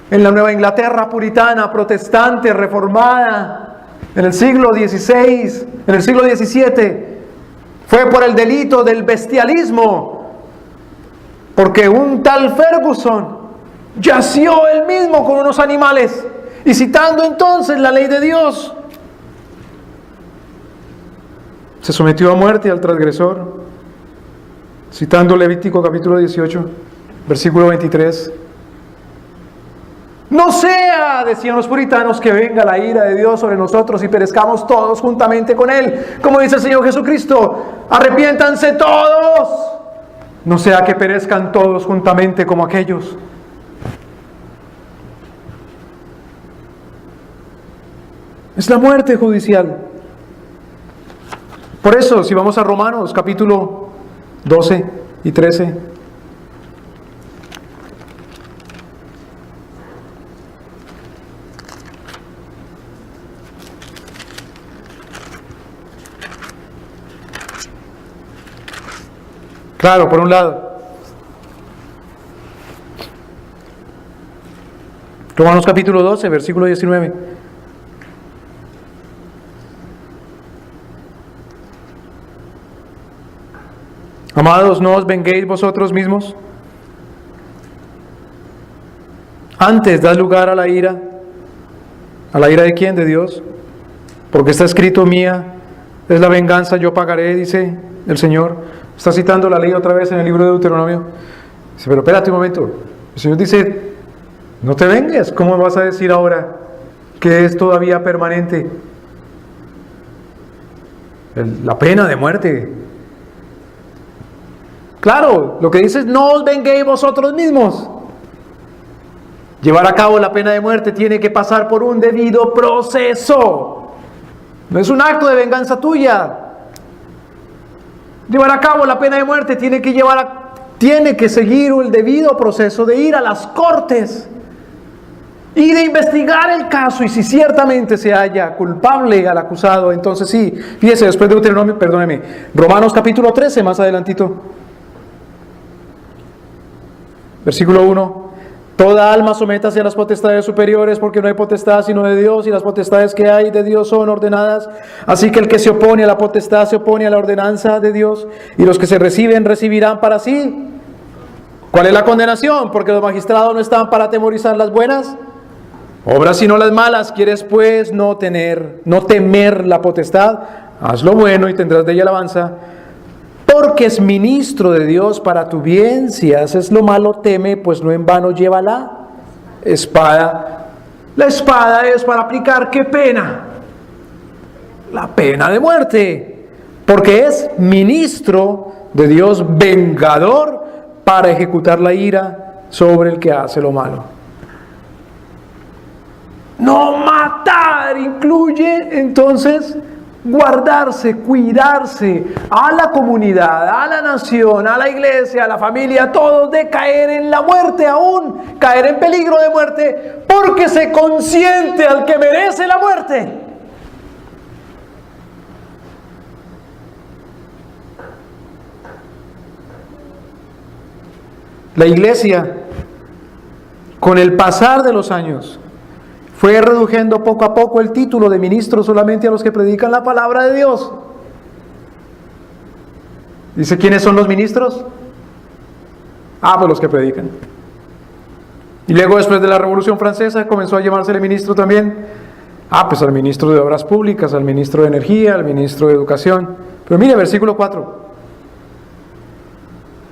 en la Nueva Inglaterra puritana, protestante, reformada, en el siglo XVI, en el siglo XVII, fue por el delito del bestialismo, porque un tal Ferguson yació él mismo con unos animales, y citando entonces la ley de Dios, se sometió a muerte al transgresor, citando Levítico capítulo 18, versículo 23. No sea, decían los puritanos, que venga la ira de Dios sobre nosotros y perezcamos todos juntamente con Él. Como dice el Señor Jesucristo, arrepiéntanse todos. No sea que perezcan todos juntamente como aquellos. Es la muerte judicial. Por eso, si vamos a Romanos capítulo 12 y 13, claro, por un lado, Romanos capítulo 12, versículo 19. Amados, no os venguéis vosotros mismos. Antes dad lugar a la ira. ¿A la ira de quién? De Dios. Porque está escrito: mía es la venganza, yo pagaré, dice el Señor. Está citando la ley otra vez en el libro de Deuteronomio. Dice, pero espérate un momento. El Señor dice, no te vengues. ¿Cómo vas a decir ahora que es todavía permanente la pena de muerte? Claro, lo que dice es, no os venguéis vosotros mismos. Llevar a cabo la pena de muerte tiene que pasar por un debido proceso. No es un acto de venganza tuya. Llevar a cabo la pena de muerte tiene que seguir el debido proceso de ir a las cortes y de investigar el caso, y si ciertamente se halla culpable al acusado, entonces sí. Fíjese, después de Deuteronomio, perdóneme, Romanos capítulo 13, más adelantito, versículo 1. Toda alma sométase a las potestades superiores, porque no hay potestad sino de Dios, y las potestades que hay de Dios son ordenadas. Así que el que se opone a la potestad se opone a la ordenanza de Dios, y los que se reciben recibirán para sí. ¿Cuál es la condenación? Porque los magistrados no están para atemorizar las buenas obras, sino las malas. ¿Quieres pues no temer la potestad? Haz lo bueno y tendrás de ella alabanza, porque es ministro de Dios para tu bien. Si haces lo malo, teme, pues no en vano lleva la espada. La espada es para aplicar ¿qué pena? La pena de muerte, porque es ministro de Dios, vengador, para ejecutar la ira sobre el que hace lo malo. No matar incluye entonces guardarse, cuidarse a la comunidad, a la nación, a la iglesia, a la familia, a todos, de caer en la muerte, aún caer en peligro de muerte, porque se consiente al que merece la muerte. La iglesia, con el pasar de los años, fue reduciendo poco a poco el título de ministro solamente a los que predican la palabra de Dios. Dice, ¿quiénes son los ministros? Pues los que predican. Y luego, después de la Revolución Francesa, comenzó a llamársele ministro también. Pues al ministro de Obras Públicas, al ministro de Energía, al ministro de Educación. Pero mire, versículo 4.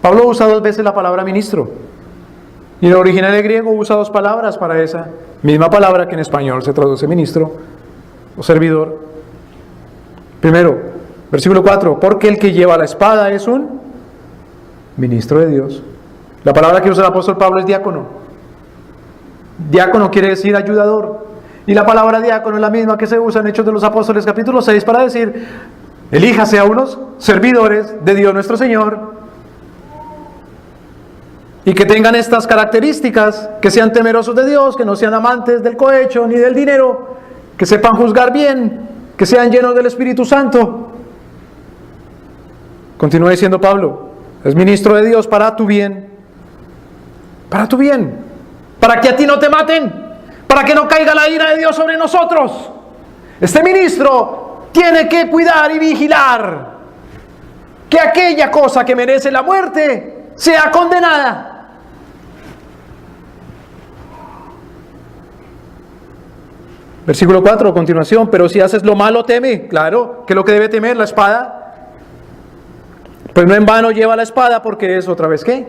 Pablo usa 2 veces la palabra ministro. Y en el original de griego usa 2 palabras para esa misma palabra que en español se traduce ministro o servidor. Primero, versículo 4, porque el que lleva la espada es un ministro de Dios. La palabra que usa el apóstol Pablo es diácono. Diácono quiere decir ayudador. Y la palabra diácono es la misma que se usa en Hechos de los Apóstoles capítulo 6 para decir, elíjase a unos servidores de Dios nuestro Señor, y que tengan estas características, que sean temerosos de Dios, que no sean amantes del cohecho ni del dinero, que sepan juzgar bien, que sean llenos del Espíritu Santo. Continúa diciendo Pablo, es ministro de Dios para tu bien, para que a ti no te maten, para que no caiga la ira de Dios sobre nosotros. Este ministro tiene que cuidar y vigilar que aquella cosa que merece la muerte sea condenada. Versículo 4, a continuación, pero si haces lo malo, teme. Claro, ¿qué es lo que debe temer? La espada. Pues no en vano lleva la espada, porque es otra vez ¿qué?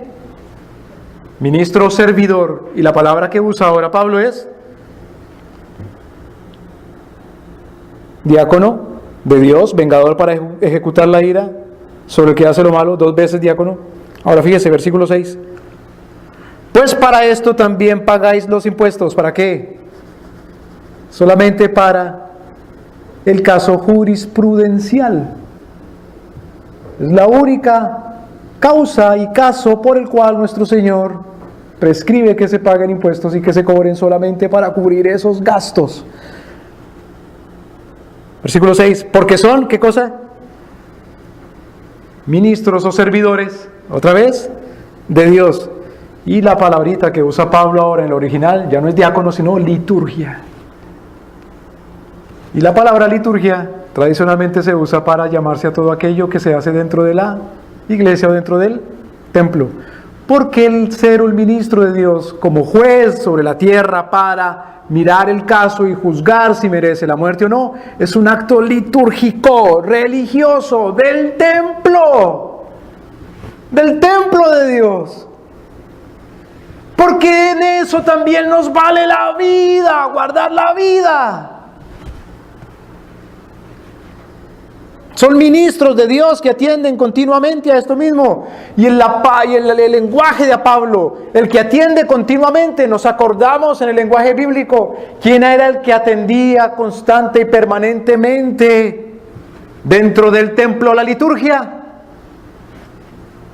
Ministro servidor. Y la palabra que usa ahora Pablo es diácono de Dios, vengador para ejecutar la ira sobre el que hace lo malo, 2 veces diácono. Ahora fíjese, versículo 6. Pues para esto también pagáis los impuestos. ¿Para qué? Solamente para el caso jurisprudencial. Es la única causa y caso por el cual nuestro Señor prescribe que se paguen impuestos y que se cobren solamente para cubrir esos gastos. Versículo 6. Porque son, ¿qué cosa? Ministros o servidores, otra vez, de Dios. Y la palabrita que usa Pablo ahora en el original ya no es diácono, sino liturgia. Y la palabra liturgia tradicionalmente se usa para llamarse a todo aquello que se hace dentro de la iglesia o dentro del templo. Porque el ser un ministro de Dios como juez sobre la tierra para mirar el caso y juzgar si merece la muerte o no, es un acto litúrgico, religioso, del templo de Dios. Porque en eso también nos vale la vida, guardar la vida. Son ministros de Dios que atienden continuamente a esto mismo. Y el lenguaje de Pablo, el que atiende continuamente, nos acordamos en el lenguaje bíblico, ¿quién era el que atendía constante y permanentemente dentro del templo la liturgia?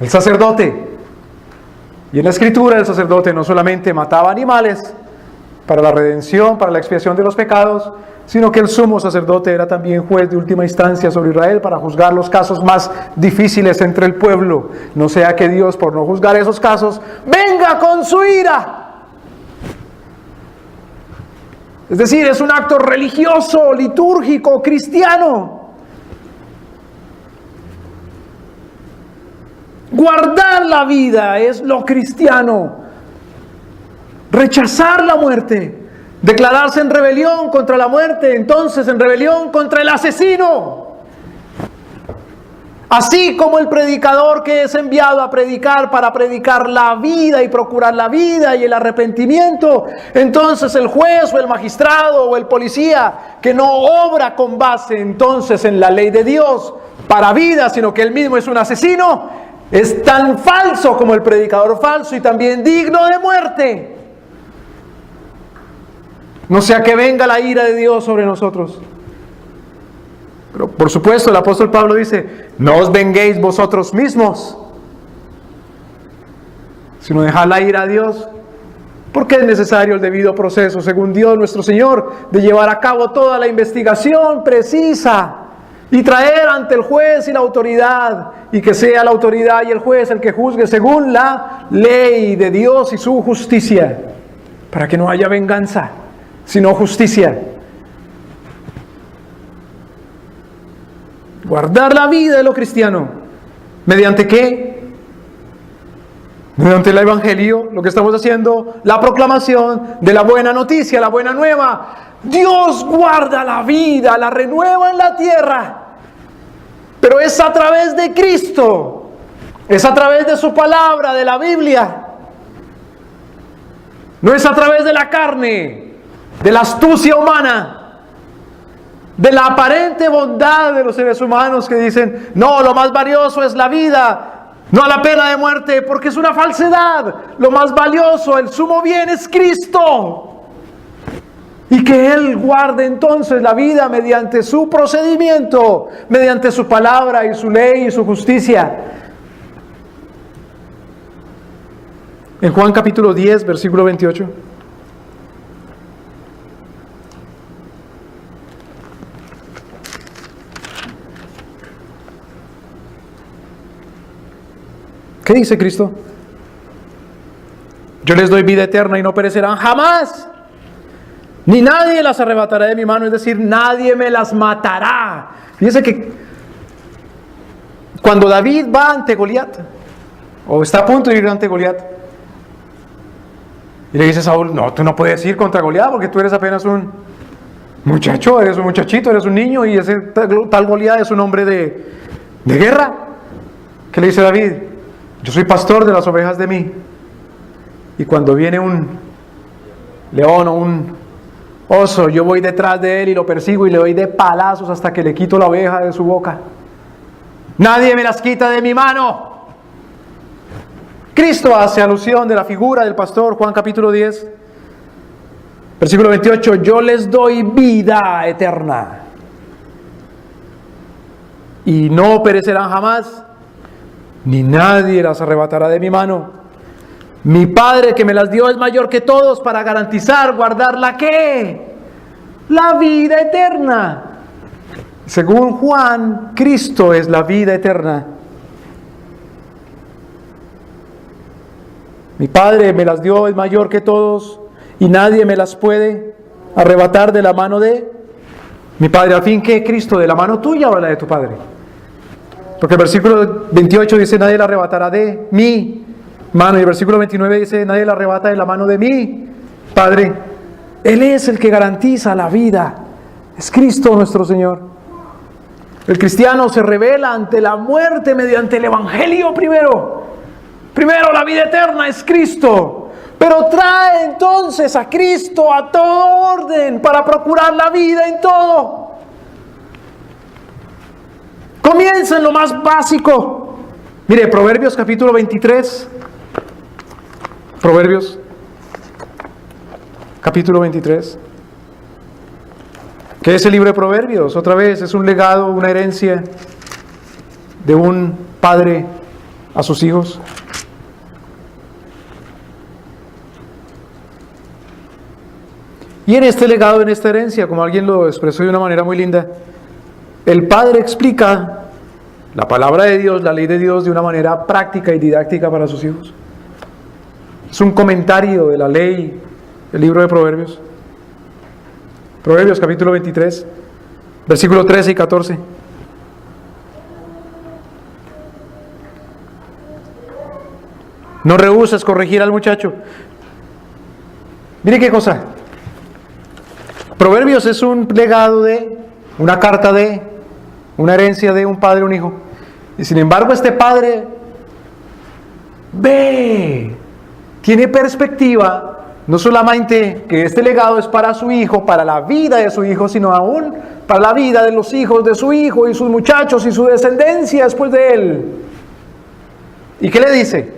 El sacerdote. Y en la escritura el sacerdote no solamente mataba animales para la redención, para la expiación de los pecados, sino que el sumo sacerdote era también juez de última instancia sobre Israel para juzgar los casos más difíciles entre el pueblo. No sea que Dios, por no juzgar esos casos, venga con su ira. Es decir, es un acto religioso, litúrgico, cristiano. Guardar la vida es lo cristiano. Rechazar la muerte. Declararse en rebelión contra la muerte, entonces en rebelión contra el asesino. Así como el predicador que es enviado a predicar para predicar la vida y procurar la vida y el arrepentimiento, entonces el juez o el magistrado o el policía que no obra con base entonces en la ley de Dios para vida, sino que él mismo es un asesino, es tan falso como el predicador falso y también digno de muerte. No sea que venga la ira de Dios sobre nosotros. Pero por supuesto el apóstol Pablo dice, no os venguéis vosotros mismos, sino dejad la ira a Dios, porque es necesario el debido proceso, según Dios nuestro Señor, de llevar a cabo toda la investigación precisa y traer ante el juez y la autoridad, y que sea la autoridad y el juez el que juzgue según la ley de Dios y su justicia, para que no haya venganza, sino justicia. Guardar la vida de lo cristiano. ¿Mediante qué? Mediante el evangelio, lo que estamos haciendo, la proclamación de la buena noticia, la buena nueva. Dios guarda la vida, la renueva en la tierra. Pero es a través de Cristo. Es a través de su palabra, de la Biblia. No es a través de la carne, de la astucia humana, de la aparente bondad de los seres humanos que dicen, no, lo más valioso es la vida, no a la pena de muerte, porque es una falsedad. Lo más valioso, el sumo bien es Cristo. Y que Él guarde entonces la vida mediante su procedimiento, mediante su palabra y su ley y su justicia. En Juan capítulo 10, versículo 28. ¿Qué dice Cristo? Yo les doy vida eterna y no perecerán jamás, ni nadie las arrebatará de mi mano, es decir, nadie me las matará. Fíjense que cuando David va ante Goliat, o está a punto de ir ante Goliat, y le dice a Saúl, no, tú no puedes ir contra Goliat porque tú eres apenas un muchacho, eres un muchachito, eres un niño, y ese tal Goliat es un hombre de guerra. ¿Qué le dice David? Yo soy pastor de las ovejas de mí, y cuando viene un león o un oso, yo voy detrás de él y lo persigo y le doy de palazos hasta que le quito la oveja de su boca. Nadie me las quita de mi mano. Cristo hace alusión de la figura del pastor, Juan capítulo 10, versículo 28, yo les doy vida eterna y no perecerán jamás, ni nadie las arrebatará de mi mano. Mi Padre que me las dio es mayor que todos para garantizar, guardar la ¿qué? La vida eterna. Según Juan, Cristo es la vida eterna. Mi Padre me las dio, es mayor que todos, y nadie me las puede arrebatar de la mano de mi Padre. ¿A fin que Cristo de la mano tuya o de la de tu Padre? Porque el versículo 28 dice, nadie la arrebatará de mi mano. Y el versículo 29 dice, nadie la arrebata de la mano de mi Padre. Él es el que garantiza la vida. Es Cristo nuestro Señor. El cristiano se revela ante la muerte mediante el Evangelio primero. Primero la vida eterna es Cristo, pero trae entonces a Cristo a todo orden para procurar la vida en todo. Comienza en lo más básico. Mire, Proverbios capítulo 23. Proverbios capítulo 23. ¿Qué es el libro de Proverbios? Otra vez, es un legado, una herencia de un padre a sus hijos. Y en este legado, en esta herencia, como alguien lo expresó de una manera muy linda, el padre explica la palabra de Dios, la ley de Dios, de una manera práctica y didáctica para sus hijos. Es un comentario de la ley, el libro de Proverbios. Proverbios capítulo 23, versículos 13 y 14. No rehúses corregir al muchacho. Mire qué cosa. Proverbios es un legado de, una carta de, una herencia de un padre a un hijo. Y sin embargo este padre ve, tiene perspectiva, no solamente que este legado es para su hijo, para la vida de su hijo, sino aún para la vida de los hijos de su hijo y sus muchachos y su descendencia después de él. ¿Y qué le dice?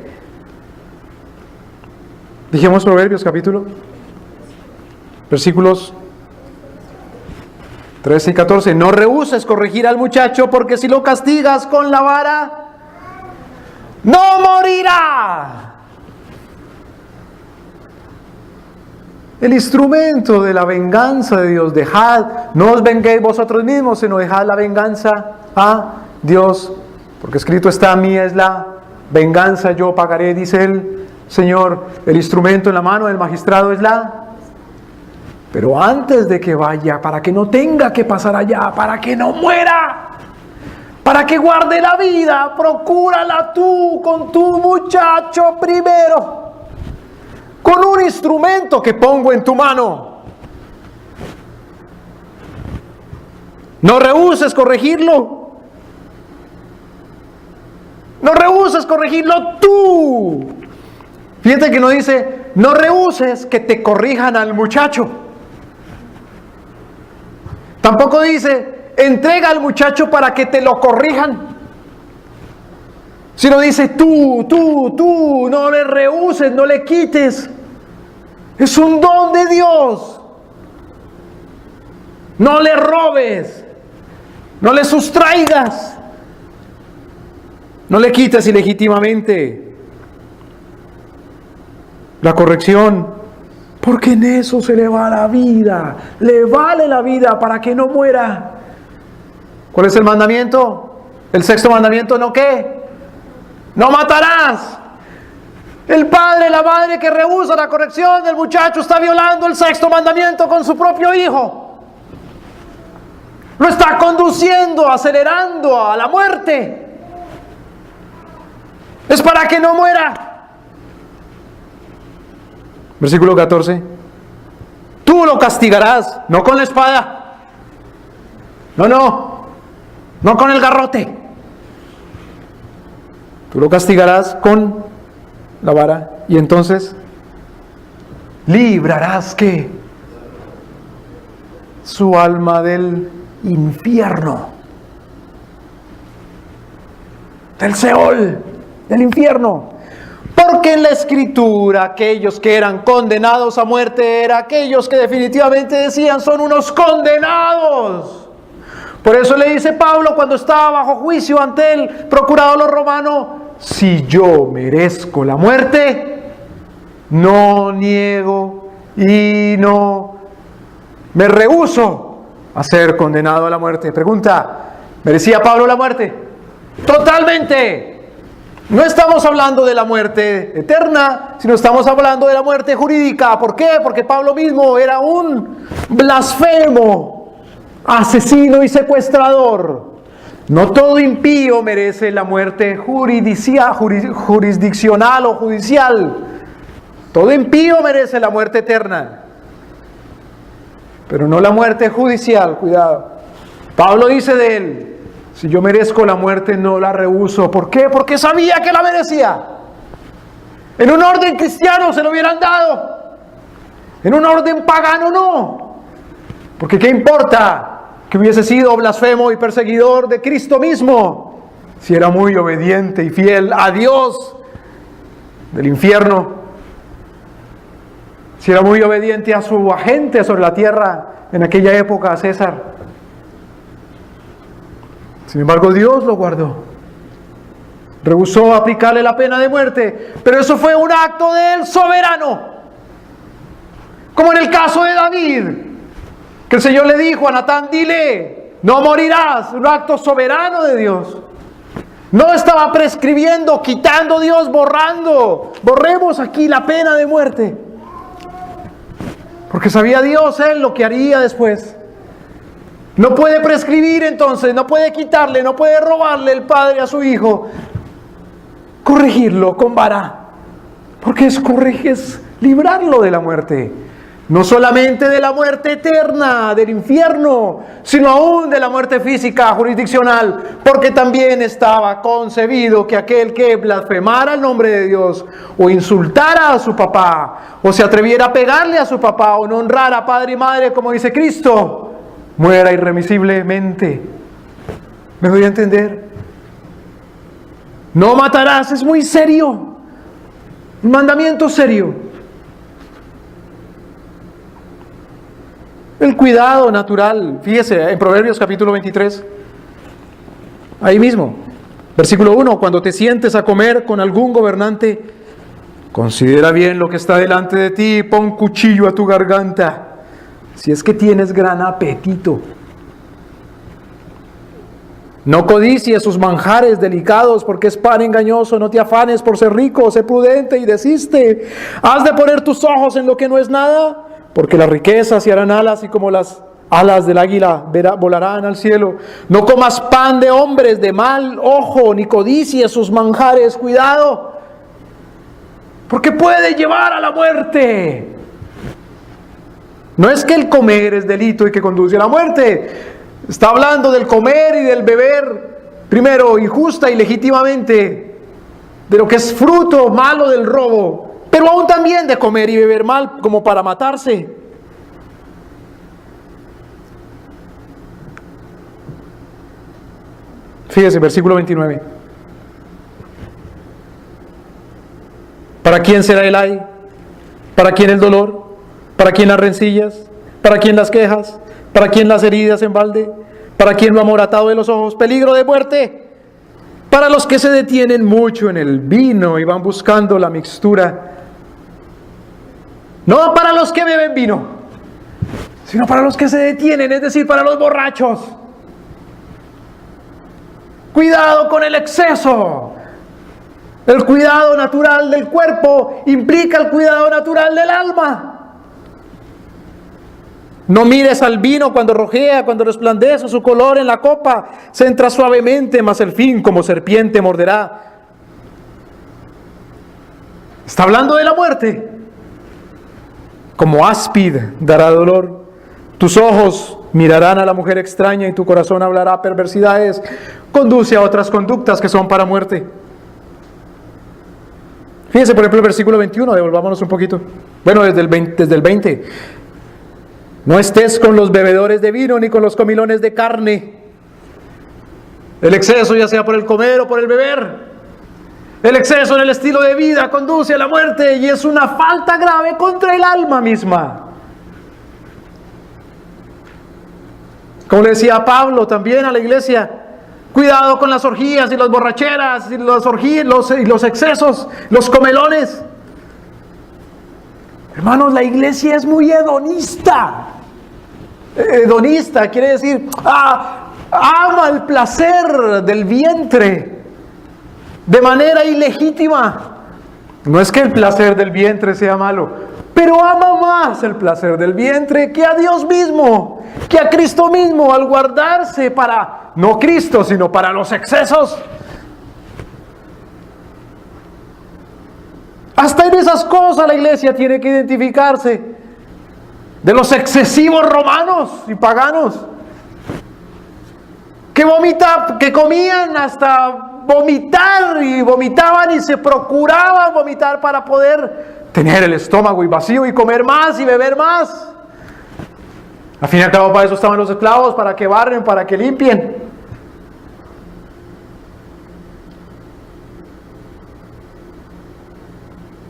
Dijimos Proverbios capítulo, versículos 13 y 14. No rehúses corregir al muchacho, porque si lo castigas con la vara, no morirá. El instrumento de la venganza de Dios. Dejad, no os venguéis vosotros mismos, sino dejad la venganza a Dios, porque escrito está: mía es la venganza, yo pagaré, dice el Señor. El instrumento en la mano del magistrado es la... Pero antes de que vaya, para que no tenga que pasar allá, para que no muera, para que guarde la vida, procúrala tú con tu muchacho primero, con un instrumento que pongo en tu mano. No rehúses corregirlo. No rehúses corregirlo tú. Fíjate que no dice, no rehúses que te corrijan al muchacho. Tampoco dice, entrega al muchacho para que te lo corrijan. Sino dice, tú, no le rehúses, no le quites. Es un don de Dios. No le robes, no le sustraigas, no le quites ilegítimamente la corrección. Porque en eso se le va la vida, le vale la vida para que no muera. ¿Cuál es el mandamiento? El sexto mandamiento, ¿no qué? No matarás. El padre, la madre que rehúsa la corrección del muchacho está violando el sexto mandamiento con su propio hijo. Lo está conduciendo, acelerando a la muerte. Es para que no muera. Versículo 14. Tú lo castigarás, no con la espada. No con el garrote. Tú lo castigarás con la vara. Y entonces librarás ¿qué? Su alma del infierno, del Seol, del infierno. Porque en la Escritura aquellos que eran condenados a muerte eran aquellos que definitivamente decían son unos condenados. Por eso le dice Pablo cuando estaba bajo juicio ante el procurador romano: si yo merezco la muerte, no niego y no me rehúso a ser condenado a la muerte. Pregunta: ¿merecía Pablo la muerte? Totalmente. No estamos hablando de la muerte eterna, sino estamos hablando de la muerte jurídica. ¿Por qué? Porque Pablo mismo era un blasfemo, asesino y secuestrador. No todo impío merece la muerte jurisdiccional o judicial. Todo impío merece la muerte eterna, pero no la muerte judicial. Cuidado. Pablo dice de él: si yo merezco la muerte, no la rehúso. ¿Por qué? Porque sabía que la merecía. En un orden cristiano se lo hubieran dado. En un orden pagano no. Porque ¿qué importa que hubiese sido blasfemo y perseguidor de Cristo mismo si era muy obediente y fiel a Dios del infierno? Si era muy obediente a su agente sobre la tierra en aquella época, a César. Sin embargo, Dios lo guardó. Rehusó aplicarle la pena de muerte, pero eso fue un acto del soberano. Como en el caso de David, que el Señor le dijo a Natán: dile, no morirás. Un acto soberano de Dios. No estaba prescribiendo, quitando Dios, borrando. Borremos aquí la pena de muerte. Porque sabía Dios Él lo que haría después. No puede prescribir entonces, no puede quitarle, no puede robarle el padre a su hijo, corregirlo con vara, porque es librarlo de la muerte. No solamente de la muerte eterna, del infierno, sino aún de la muerte física, jurisdiccional, porque también estaba concebido que aquel que blasfemara el nombre de Dios, o insultara a su papá, o se atreviera a pegarle a su papá, o no honrara a padre y madre como dice Cristo, muera irremisiblemente. ¿Me voy a entender? No matarás, es muy serio. Un mandamiento serio. El cuidado natural. Fíjese, en Proverbios capítulo 23. Ahí mismo. Versículo 1. Cuando te sientes a comer con algún gobernante, considera bien lo que está delante de ti y pon cuchillo a tu garganta, si es que tienes gran apetito. No codicies sus manjares delicados, porque es pan engañoso. No te afanes por ser rico, sé prudente y desiste. Has de poner tus ojos en lo que no es nada, porque las riquezas se harán alas, y como las alas del águila volarán al cielo. No comas pan de hombres de mal ojo, ni codicies sus manjares. Cuidado, porque puede llevar a la muerte. No es que el comer es delito y que conduce a la muerte. Está hablando del comer y del beber, primero injusta y legítimamente, de lo que es fruto malo del robo, pero aún también de comer y beber mal como para matarse. Fíjese, versículo 29. ¿Para quién será el ay? ¿Para quién el dolor? ¿Para quién las rencillas? ¿Para quién las quejas? ¿Para quién las heridas en balde? ¿Para quién lo amoratado de los ojos? Peligro de muerte. Para los que se detienen mucho en el vino y van buscando la mixtura. No para los que beben vino, sino para los que se detienen, es decir, para los borrachos. Cuidado con el exceso. El cuidado natural del cuerpo implica el cuidado natural del alma. No mires al vino cuando rojea, cuando resplandece su color en la copa, se entra suavemente, mas el fin como serpiente morderá. Está hablando de la muerte. Como áspid dará dolor. Tus ojos mirarán a la mujer extraña y tu corazón hablará perversidades. Conduce a otras conductas que son para muerte. Fíjense, por ejemplo, el versículo 21, devolvámonos un poquito. Bueno, desde el 20. No estés con los bebedores de vino ni con los comilones de carne. El exceso, ya sea por el comer o por el beber. El exceso en el estilo de vida conduce a la muerte y es una falta grave contra el alma misma. Como le decía Pablo también a la iglesia, cuidado con las orgías y las borracheras y los excesos, los comelones. Hermanos, la iglesia es muy hedonista. Hedonista quiere decir, ama el placer del vientre de manera ilegítima. No es que el placer del vientre sea malo, pero ama más el placer del vientre que a Dios mismo, que a Cristo mismo, al guardarse para, no Cristo, sino para los excesos. Hasta en esas cosas la iglesia tiene que identificarse de los excesivos romanos y paganos que comían hasta vomitar y vomitaban y se procuraban vomitar para poder tener el estómago y vacío y comer más y beber más. Al fin y al cabo, para eso estaban los esclavos, para que barren, para que limpien.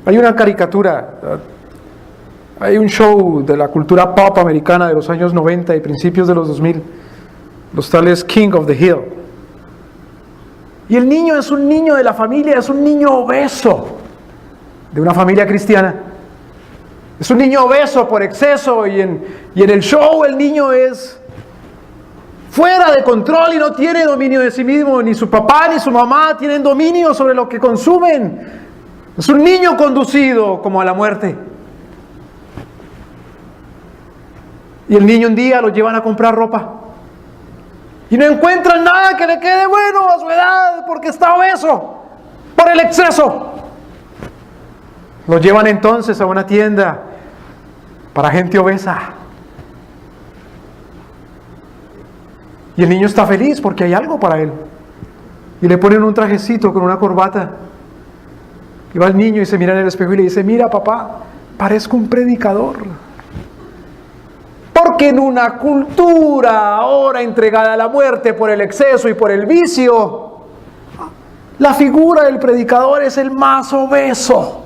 Hay una caricatura, hay un show de la cultura pop americana de los años 90 y principios de los 2000, los tales King of the Hill. Y el niño es un niño de la familia, es un niño obeso de una familia cristiana. Es un niño obeso por exceso y en el show el niño es fuera de control y no tiene dominio de sí mismo. Ni su papá ni su mamá tienen dominio sobre lo que consumen. Es un niño conducido como a la muerte. Y el niño un día lo llevan a comprar ropa. Y no encuentran nada que le quede bueno a su edad porque está obeso por el exceso. Lo llevan entonces a una tienda para gente obesa. Y el niño está feliz porque hay algo para él. Y le ponen un trajecito con una corbata. Y va el niño y se mira en el espejo y le dice: mira, papá, parezco un predicador. Porque en una cultura ahora entregada a la muerte por el exceso y por el vicio, la figura del predicador es el más obeso.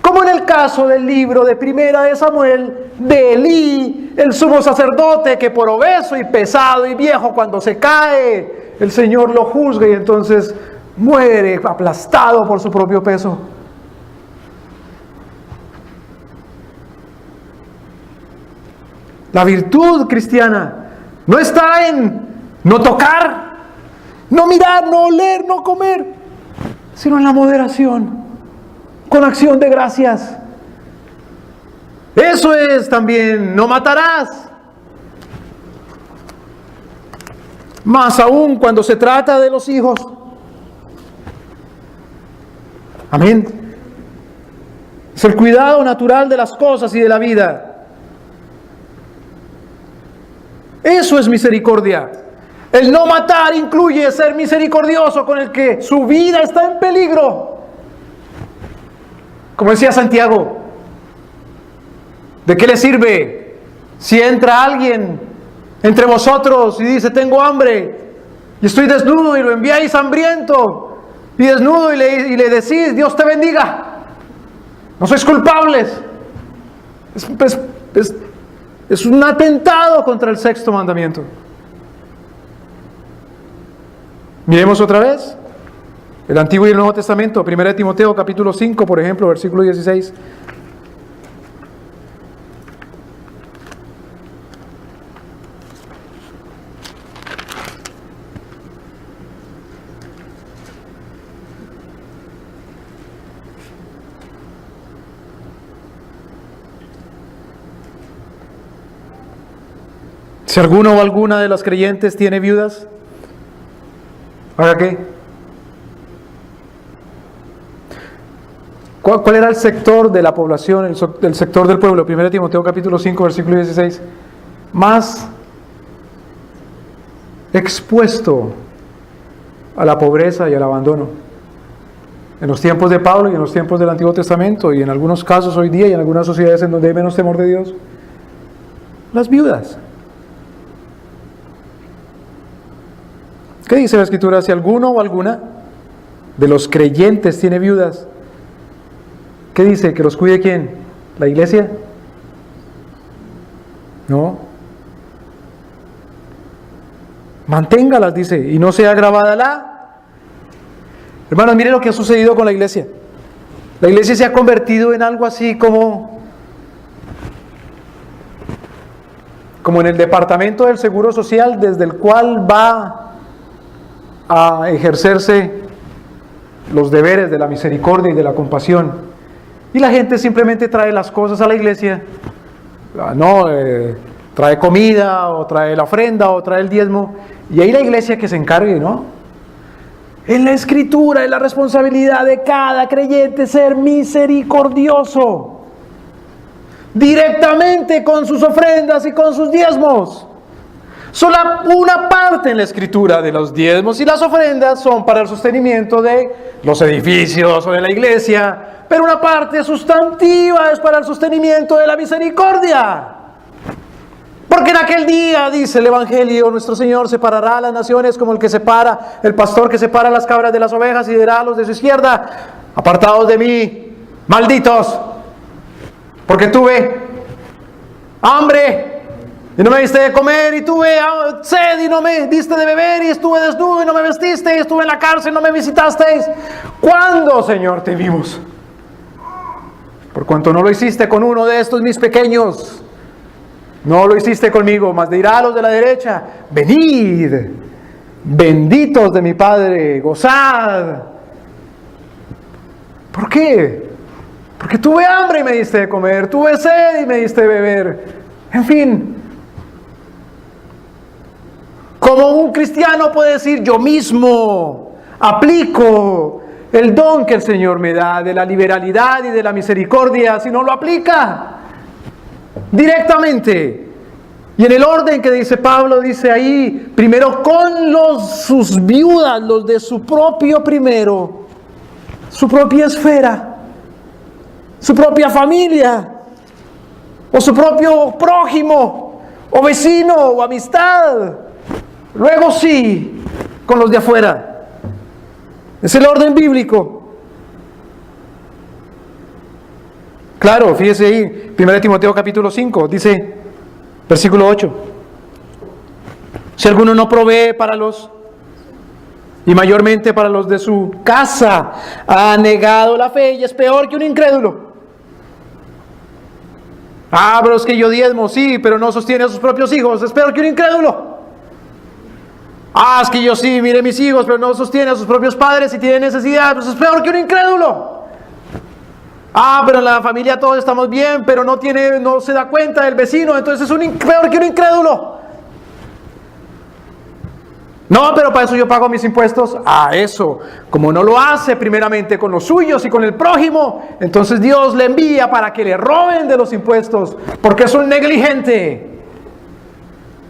Como en el caso del libro de Primera de Samuel, de Elí, el sumo sacerdote, que por obeso y pesado y viejo, cuando se cae, el Señor lo juzga y entonces muere aplastado por su propio peso. La virtud cristiana no está en no tocar, no mirar, no oler, no comer, sino en la moderación, con acción de gracias. Eso es también: no matarás. Más aún cuando se trata de los hijos. Amén. Es el cuidado natural de las cosas y de la vida. Eso es misericordia. El no matar incluye ser misericordioso con el que su vida está en peligro. Como decía Santiago, ¿de qué le sirve si entra alguien entre vosotros y dice: tengo hambre y estoy desnudo, y lo enviáis hambriento y desnudo y le decís: Dios te bendiga? No sois culpables. Es un atentado contra el sexto mandamiento. Miremos otra vez el Antiguo y el Nuevo Testamento. 1 Timoteo capítulo 5, por ejemplo, versículo 16. Si alguno o alguna de las creyentes tiene viudas, ¿haga qué? ¿Cuál era el sector de la población, el sector del pueblo? 1 Timoteo capítulo 5, versículo 16. Más expuesto a la pobreza y al abandono. En los tiempos de Pablo y en los tiempos del Antiguo Testamento, y en algunos casos hoy día y en algunas sociedades en donde hay menos temor de Dios, las viudas. ¿Qué dice la Escritura? Si alguno o alguna de los creyentes tiene viudas, ¿qué dice? ¿Que los cuide quién? ¿La iglesia? No. Manténgalas, dice, y no sea agravada la... Hermanos, miren lo que ha sucedido con la iglesia. La iglesia se ha convertido en algo así como en el departamento del Seguro Social, desde el cual va a ejercerse los deberes de la misericordia y de la compasión. Y la gente simplemente trae las cosas a la iglesia, trae comida, o trae la ofrenda, o trae el diezmo, y ahí la iglesia que se encargue, ¿no? En la Escritura es la responsabilidad de cada creyente ser misericordioso, directamente con sus ofrendas y con sus diezmos. Solo una parte en la Escritura de los diezmos y las ofrendas son para el sostenimiento de los edificios o de la iglesia, pero una parte sustantiva es para el sostenimiento de la misericordia. Porque en aquel día, dice el Evangelio, nuestro Señor separará a las naciones como el pastor que separa las cabras de las ovejas, y dirá a los de su izquierda: apartados de mí, malditos, porque tuve hambre y no me diste de comer, y tuve sed y no me diste de beber, y estuve desnudo y no me vestiste, y estuve en la cárcel y no me visitasteis. ¿Cuándo, Señor, te vimos? Por cuanto no lo hiciste con uno de estos mis pequeños, no lo hiciste conmigo. Mas dirá a los de la derecha: venid, benditos de mi Padre, gozad. ¿Por qué? Porque tuve hambre y me diste de comer, tuve sed y me diste de beber. En fin, como un cristiano puede decir: yo mismo aplico el don que el Señor me da de la liberalidad y de la misericordia, si no lo aplica directamente? Y en el orden que dice Pablo, dice ahí: primero con sus viudas, los de su propio primero, su propia esfera, su propia familia, o su propio prójimo, o vecino, o amistad. Luego sí, con los de afuera. Es el orden bíblico. Claro, fíjese ahí, 1 Timoteo capítulo 5, dice, versículo 8: si alguno no provee para los, y mayormente para los de su casa, ha negado la fe y es peor que un incrédulo. Pero es que yo diezmo, sí, pero no sostiene a sus propios hijos, es peor que un incrédulo. Es que yo sí, mire mis hijos, pero no sostiene a sus propios padres y tiene necesidad, pues es peor que un incrédulo. Pero en la familia todos estamos bien, pero no se da cuenta del vecino, entonces es peor que un incrédulo. No, pero para eso yo pago mis impuestos. Eso, como no lo hace primeramente con los suyos y con el prójimo, entonces Dios le envía para que le roben de los impuestos, porque es un negligente.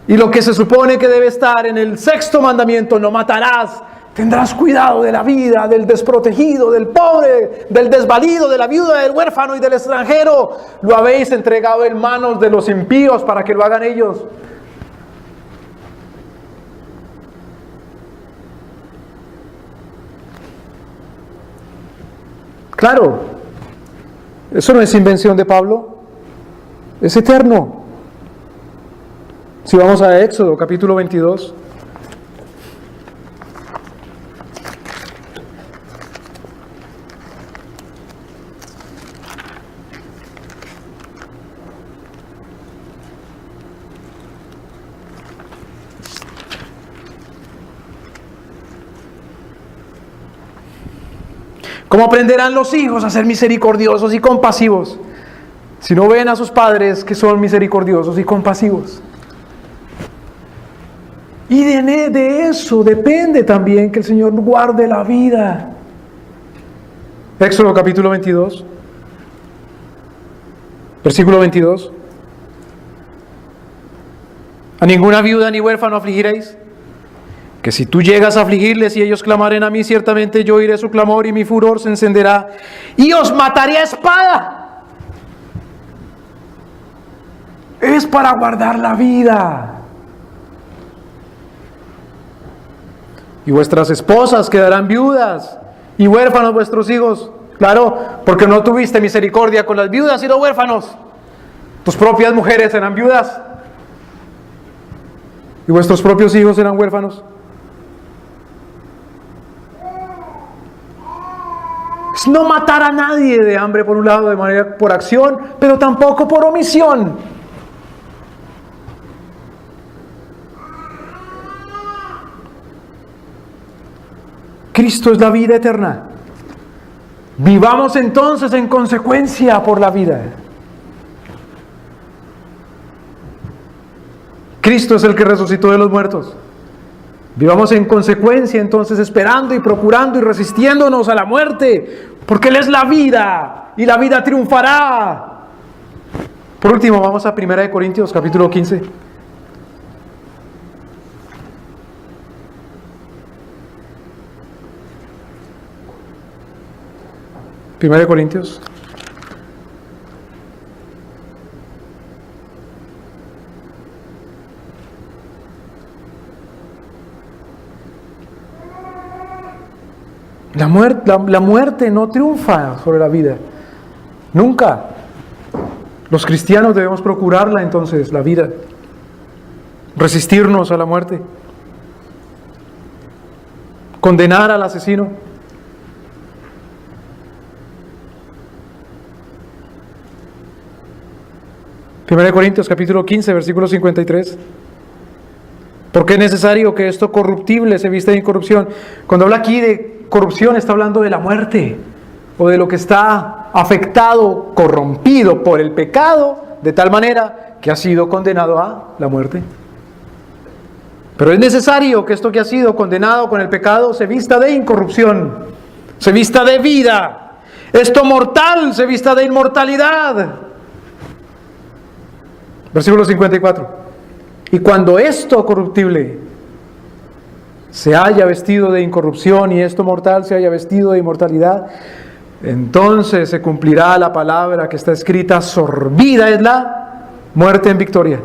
Y lo que se supone que debe estar en el 6º mandamiento: no matarás, tendrás cuidado de la vida del desprotegido, del pobre, del desvalido, de la viuda, del huérfano y del extranjero. Lo habéis entregado en manos de los impíos para que lo hagan ellos. Claro, eso no es invención de Pablo, es eterno. Si vamos a Éxodo capítulo 22. ¿Cómo aprenderán los hijos a ser misericordiosos y compasivos si no ven a sus padres que son misericordiosos y compasivos? Y de eso depende también que el Señor guarde la vida. Éxodo capítulo 22, versículo 22. A ninguna viuda ni huérfano afligiréis, que si tú llegas a afligirles y ellos clamaren a mí, ciertamente yo oiré su clamor y mi furor se encenderá y os mataré a espada. Es para guardar la vida. Y vuestras esposas quedarán viudas y huérfanos vuestros hijos. Claro, porque no tuviste misericordia con las viudas y los huérfanos. Tus propias mujeres serán viudas y vuestros propios hijos serán huérfanos. Es no matar a nadie de hambre por un lado, de manera por acción, pero tampoco por omisión. Cristo es la vida eterna. Vivamos entonces en consecuencia por la vida. Cristo es el que resucitó de los muertos. Vivamos en consecuencia entonces, esperando y procurando y resistiéndonos a la muerte, porque Él es la vida y la vida triunfará. Por último, vamos a 1 Corintios capítulo 15. 1 Corintios. La muerte no triunfa sobre la vida. Nunca. Los cristianos debemos procurarla entonces, la vida. Resistirnos a la muerte. Condenar al asesino. Primera de Corintios capítulo 15, versículo 53. Porque es necesario que esto corruptible se vista de incorrupción. Cuando habla aquí de corrupción está hablando de la muerte o de lo que está afectado, corrompido por el pecado, de tal manera que ha sido condenado a la muerte. Pero es necesario que esto que ha sido condenado con el pecado se vista de incorrupción, se vista de vida. Esto mortal se vista de inmortalidad. Versículo 54. Y cuando esto corruptible se haya vestido de incorrupción y esto mortal se haya vestido de inmortalidad, entonces se cumplirá la palabra que está escrita: sorbida es la muerte en victoria.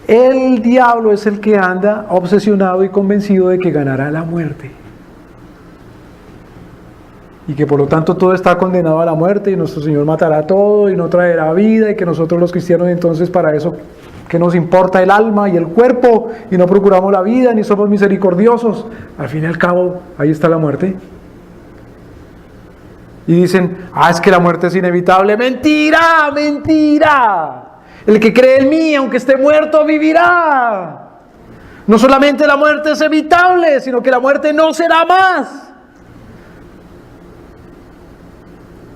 El diablo es el que anda obsesionado y convencido de que ganará la muerte. Y que por lo tanto todo está condenado a la muerte y nuestro Señor matará todo y no traerá vida, y que nosotros los cristianos entonces para eso, que nos importa el alma y el cuerpo y no procuramos la vida ni somos misericordiosos. Al fin y al cabo, ahí está la muerte. Y dicen: es que la muerte es inevitable. ¡Mentira! ¡Mentira! El que cree en mí, aunque esté muerto, vivirá. No solamente la muerte es evitable, sino que la muerte no será más.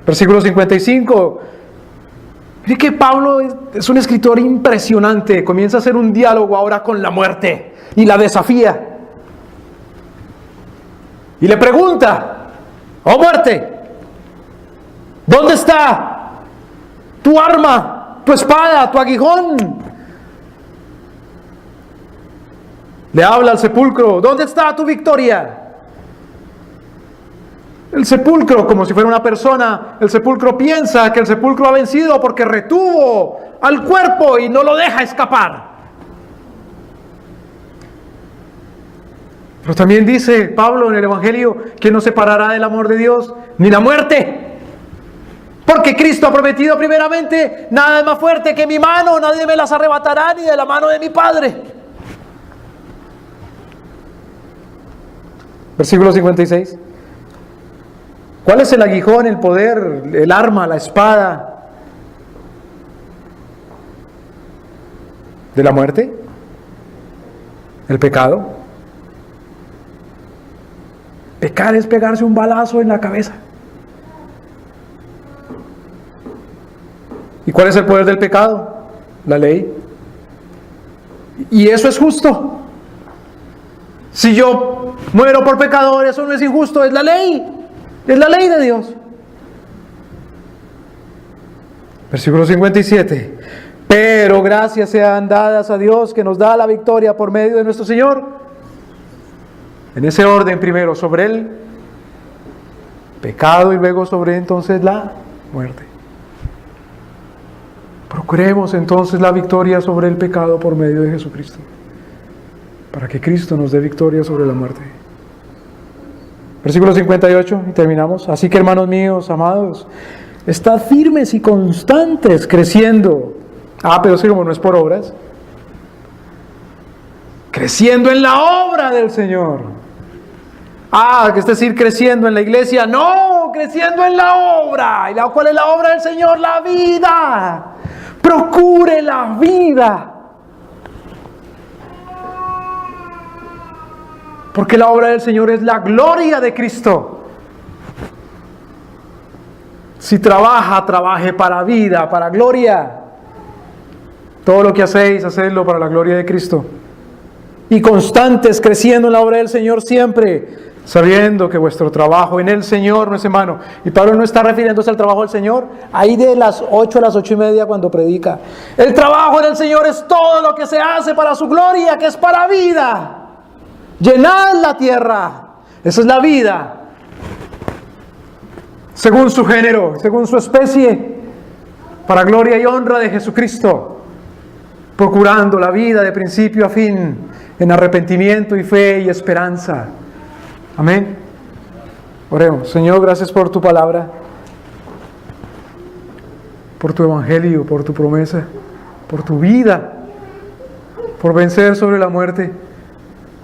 Versículo 55. Mire que Pablo es un escritor impresionante. Comienza a hacer un diálogo ahora con la muerte y la desafía. Y le pregunta: ¡oh muerte! ¿Dónde está tu arma, tu espada, tu aguijón? Le habla al sepulcro: ¿dónde está tu victoria? El sepulcro, como si fuera una persona, el sepulcro piensa que el sepulcro ha vencido porque retuvo al cuerpo y no lo deja escapar. Pero también dice Pablo en el Evangelio que no separará del amor de Dios ni la muerte. Porque Cristo ha prometido primeramente: nada es más fuerte que mi mano, nadie me las arrebatará ni de la mano de mi Padre. Versículo 56. ¿Cuál es el aguijón, el poder, el arma, la espada de la muerte? El pecado. Pecar es pegarse un balazo en la cabeza. ¿Y cuál es el poder del pecado? La ley. Y eso es justo. Si yo muero por pecador, eso no es injusto, es la ley. Es la ley de Dios. Versículo 57. Pero gracias sean dadas a Dios que nos da la victoria por medio de nuestro Señor. En ese orden, primero sobre el pecado y luego sobre entonces la muerte. Procuremos entonces la victoria sobre el pecado por medio de Jesucristo, para que Cristo nos dé victoria sobre la muerte. Versículo 58 y terminamos. Así que, hermanos míos, amados, estad firmes y constantes, creciendo. Pero sí, como no es por obras. Creciendo en la obra del Señor. Que es decir, creciendo en la iglesia. No, creciendo en la obra. ¿Y cuál es la obra del Señor? La vida. Procure la vida. Porque la obra del Señor es la gloria de Cristo. Si trabaje para vida, para gloria. Todo lo que hacéis, hacedlo para la gloria de Cristo. Y constantes, creciendo en la obra del Señor siempre, sabiendo que vuestro trabajo en el Señor no es en vano. Y Pablo no está refiriéndose al trabajo del Señor ahí de las 8 a las 8:30 cuando predica. El trabajo en el Señor es todo lo que se hace para su gloria, que es para vida. Llenad la tierra. Esa es la vida. Según su género, según su especie, para gloria y honra de Jesucristo. Procurando la vida de principio a fin, en arrepentimiento y fe y esperanza. Amén. Oremos. Señor, gracias por tu palabra, por tu evangelio, por tu promesa, por tu vida, por vencer sobre la muerte.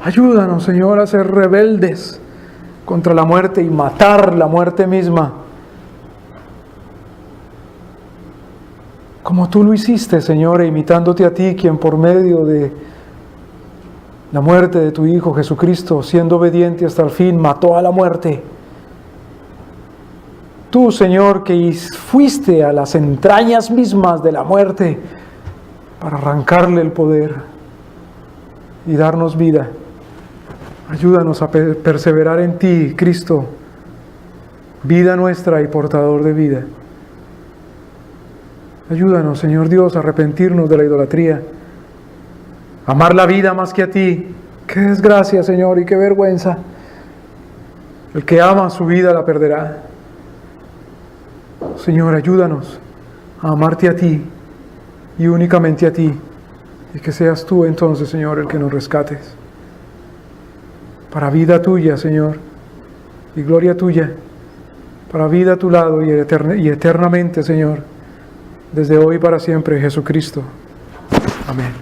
Ayúdanos, Señor, a ser rebeldes contra la muerte y matar la muerte misma. Como tú lo hiciste, Señor, imitándote a ti, quien por medio de la muerte de tu Hijo Jesucristo, siendo obediente hasta el fin, mató a la muerte. Tú, Señor, que fuiste a las entrañas mismas de la muerte para arrancarle el poder y darnos vida. Ayúdanos a perseverar en ti, Cristo, vida nuestra y portador de vida. Ayúdanos, Señor Dios, a arrepentirnos de la idolatría, amar la vida más que a ti. Qué desgracia, Señor, y qué vergüenza. El que ama su vida la perderá. Señor, ayúdanos a amarte a ti y únicamente a ti, y que seas tú entonces, Señor, el que nos rescates. Para vida tuya, Señor, y gloria tuya, para vida a tu lado y eternamente, Señor, desde hoy para siempre, Jesucristo. Amén.